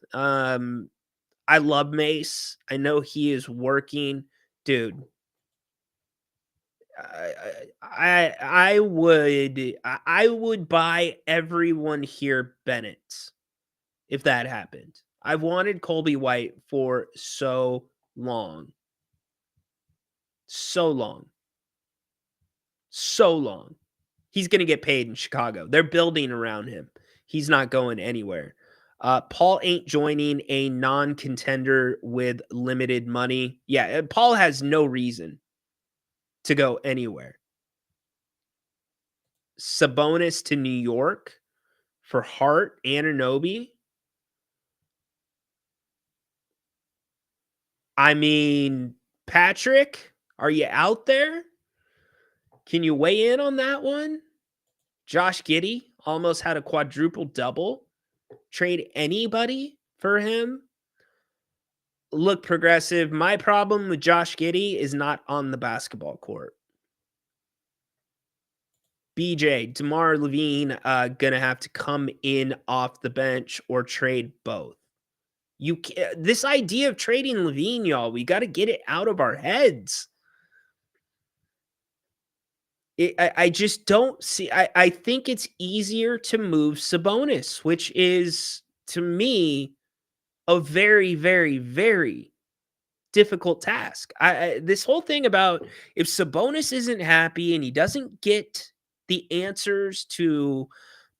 I love Mace. I know he is working. Dude, I would buy everyone here Bennett if that happened. I've wanted Colby White for so long. So long. He's going to get paid in Chicago. They're building around him. He's not going anywhere. Paul ain't joining a non-contender with limited money. Yeah, Paul has no reason to go anywhere. Sabonis to New York for Hart, Anunoby. I mean, Patrick, are you out there? Can you weigh in on that one? Josh Giddey almost had a quadruple double. Trade anybody for him? Look, Progressive, my problem with Josh Giddey is not on the basketball court. BJ, DeMar Levine gonna have to come in off the bench or trade both. This idea of trading Levine, y'all, we got to get it out of our heads. I just don't see. I think it's easier to move Sabonis, which is, to me, a very, very, very difficult task. This whole thing about if Sabonis isn't happy and he doesn't get the answers to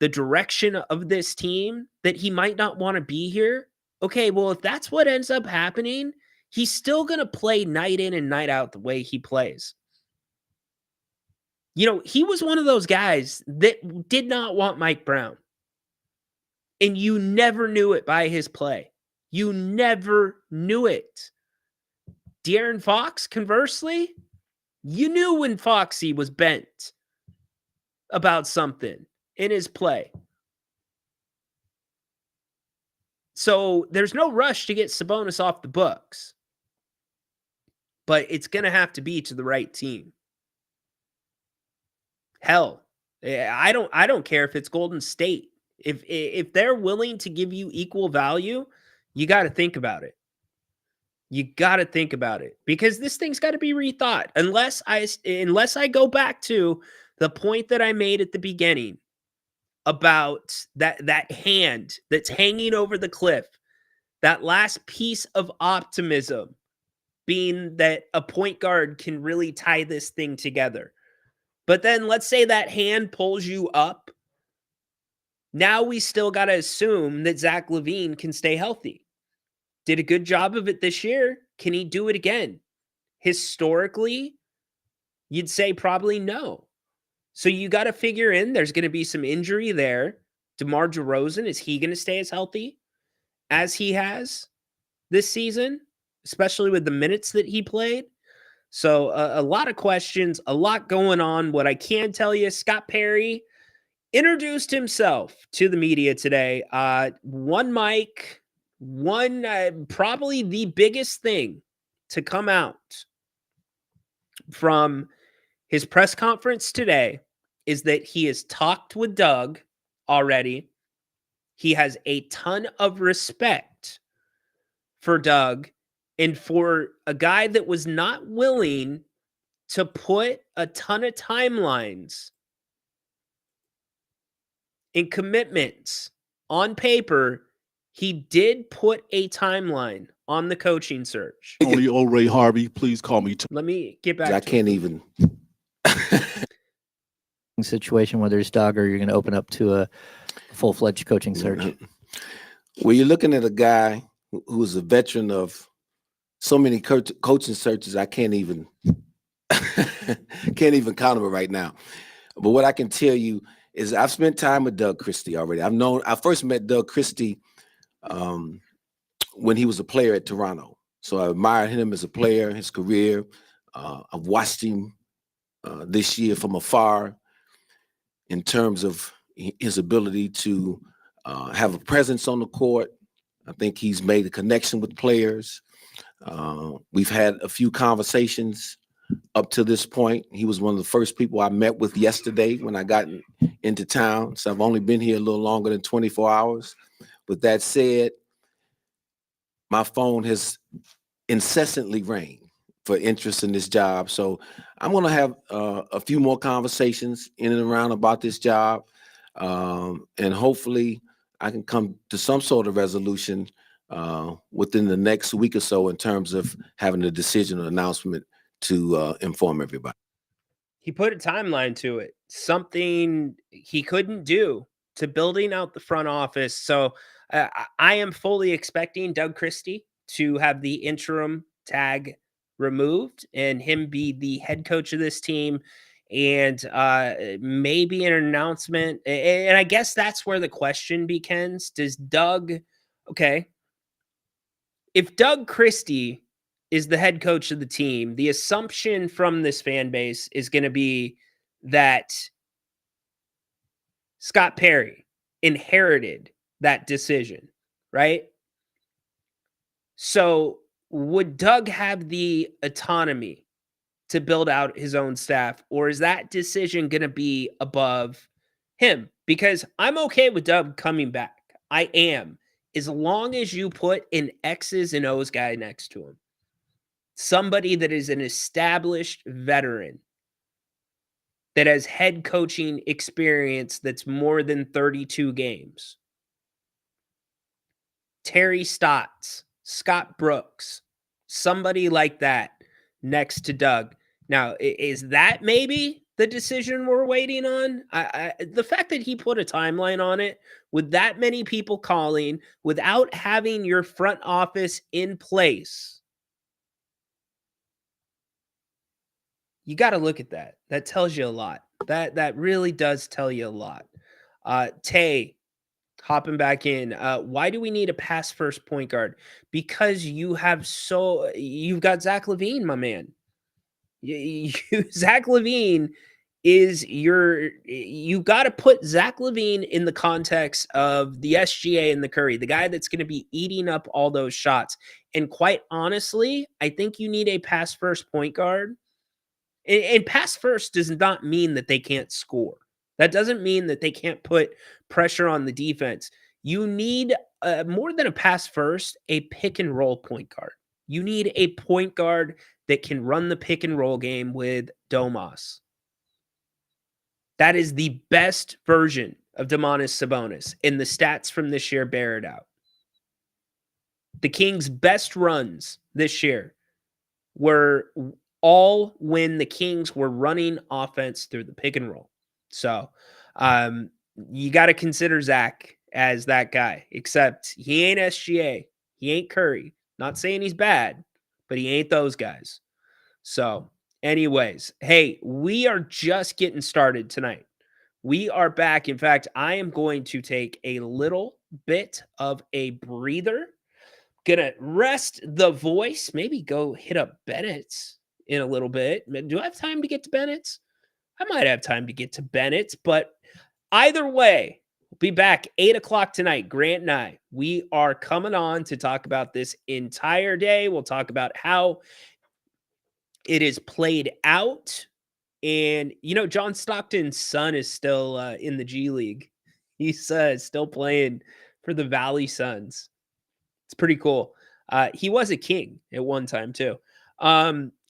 the direction of this team, that he might not want to be here. Okay, well, if that's what ends up happening, he's still going to play night in and night out the way he plays. You know, he was one of those guys that did not want Mike Brown. And you never knew it by his play. You never knew it. De'Aaron Fox, conversely, you knew when Foxy was bent about something in his play. So there's no rush to get Sabonis off the books. But it's going to have to be to the right team. Hell, I don't care if it's Golden State. If they're willing to give you equal value, you got to think about it. You got to think about it, because this thing's got to be rethought. Unless I go back to the point that I made at the beginning about that hand that's hanging over the cliff, that last piece of optimism being that a point guard can really tie this thing together. But then let's say that hand pulls you up. Now we still got to assume that Zach LaVine can stay healthy. Did a good job of it this year. Can he do it again? Historically, you'd say probably no. So you got to figure in there's going to be some injury there. DeMar DeRozan, is he going to stay as healthy as he has this season, especially with the minutes that he played? So a lot of questions, a lot going on. What I can tell you, Scott Perry introduced himself to the media today. One mic, probably the biggest thing to come out from his press conference today is that he has talked with Doug already. He has a ton of respect for Doug, and for a guy that was not willing to put a ton of timelines and commitments on paper, he did put a timeline on the coaching search. Only old Ray Harvey, please call me. Let me get back I to can't it. even. Situation, whether it's Doug or you're going to open up to a full-fledged coaching search. Well, you're looking at a guy who's a veteran of so many coaching searches, I can't even count them right now. But what I can tell you is I've spent time with Doug Christie already. I first met Doug Christie when he was a player at Toronto. So I admired him as a player, his career. I've watched him this year from afar in terms of his ability to have a presence on the court. I think he's made a connection with players. We've had a few conversations up to this point. He was one of the first people I met with yesterday when I got into town. So I've only been here a little longer than 24 hours. With that said, my phone has incessantly rang for interest in this job. So I'm going to have a few more conversations in and around about this job. And hopefully I can come to some sort of resolution within the next week or so in terms of having a decision or announcement to inform everybody. He put a timeline to it, something he couldn't do to building out the front office. So I am fully expecting Doug Christie to have the interim tag removed and him be the head coach of this team, and maybe an announcement. And I guess that's where the question begins. Does Doug, okay, if Doug Christie is the head coach of the team, the assumption from this fan base is going to be that Scott Perry inherited that decision, right? So would Doug have the autonomy to build out his own staff, or is that decision going to be above him? Because I'm okay with Doug coming back. I am, as long as you put an X's and O's guy next to him. Somebody that is an established veteran that has head coaching experience that's more than 32 games. Terry Stotts, Scott Brooks, somebody like that next to Doug. Now, is that maybe the decision we're waiting on? The fact that he put a timeline on it with that many people calling without having your front office in place, you got to look at that. That tells you a lot. That really does tell you a lot. Tay, hopping back in. Why do we need a pass first point guard? Because you've got Zach LaVine, my man. Zach LaVine is you got to put Zach LaVine in the context of the SGA and the Curry, the guy that's going to be eating up all those shots. And quite honestly, I think you need a pass first point guard. And pass first does not mean that they can't score. That doesn't mean that they can't put pressure on the defense. You need more than a pass first, a pick and roll point guard. You need a point guard that can run the pick and roll game with Domas. That is the best version of Domantas Sabonis, and the stats from this year bear it out. The Kings' best runs this year were all when the Kings were running offense through the pick and roll. So you got to consider Zach as that guy, except he ain't SGA. He ain't Curry. Not saying he's bad, but he ain't those guys. So anyways, hey, we are just getting started tonight. We are back. In fact, I am going to take a little bit of a breather. Gonna rest the voice, maybe go hit up Bennett's in a little bit. Do I have time to get to Bennett's? I might have time to get to Bennett's, but either way, we'll be back 8 o'clock tonight. Grant and I, we are coming on to talk about this entire day. We'll talk about how it is played out. And, John Stockton's son is still in the G League. He's still playing for the Valley Suns. It's pretty cool. He was a King at one time, too.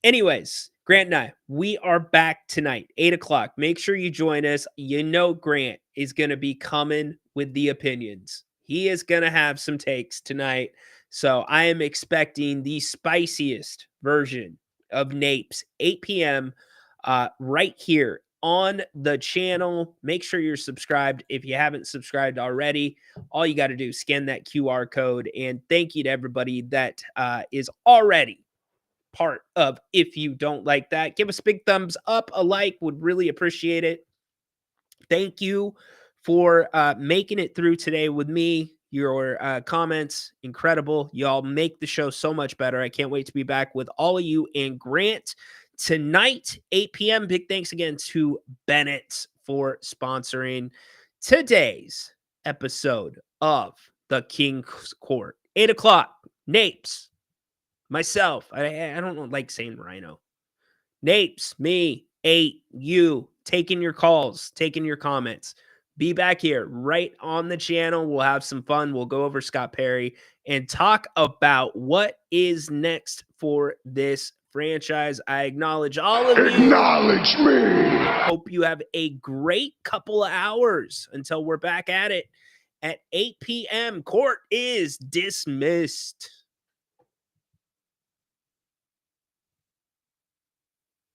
Anyways, Grant and I, we are back tonight, 8 o'clock. Make sure you join us. Grant is going to be coming with the opinions. He is going to have some takes tonight. So I am expecting the spiciest version of Napes, 8 p.m. Right here on the channel. Make sure you're subscribed. If you haven't subscribed already, all you got to do is scan that QR code. And thank you to everybody that is already part of If You Don't Like That. Give us a big thumbs up, a like, would really appreciate it. Thank you for making it through today with me. Your comments, incredible. Y'all make the show so much better. I can't wait to be back with all of you and Grant tonight, 8 p.m. Big thanks again to Bennett for sponsoring today's episode of The King's Court. 8 o'clock, Napes, myself. I don't like saying Rhino. Napes, me, 8, you, taking your calls, taking your comments. Be back here right on the channel. We'll have some fun. We'll go over Scott Perry and talk about what is next for this franchise. I acknowledge all of you. Acknowledge me. Hope you have a great couple of hours until we're back at it at 8 p.m. Court is dismissed.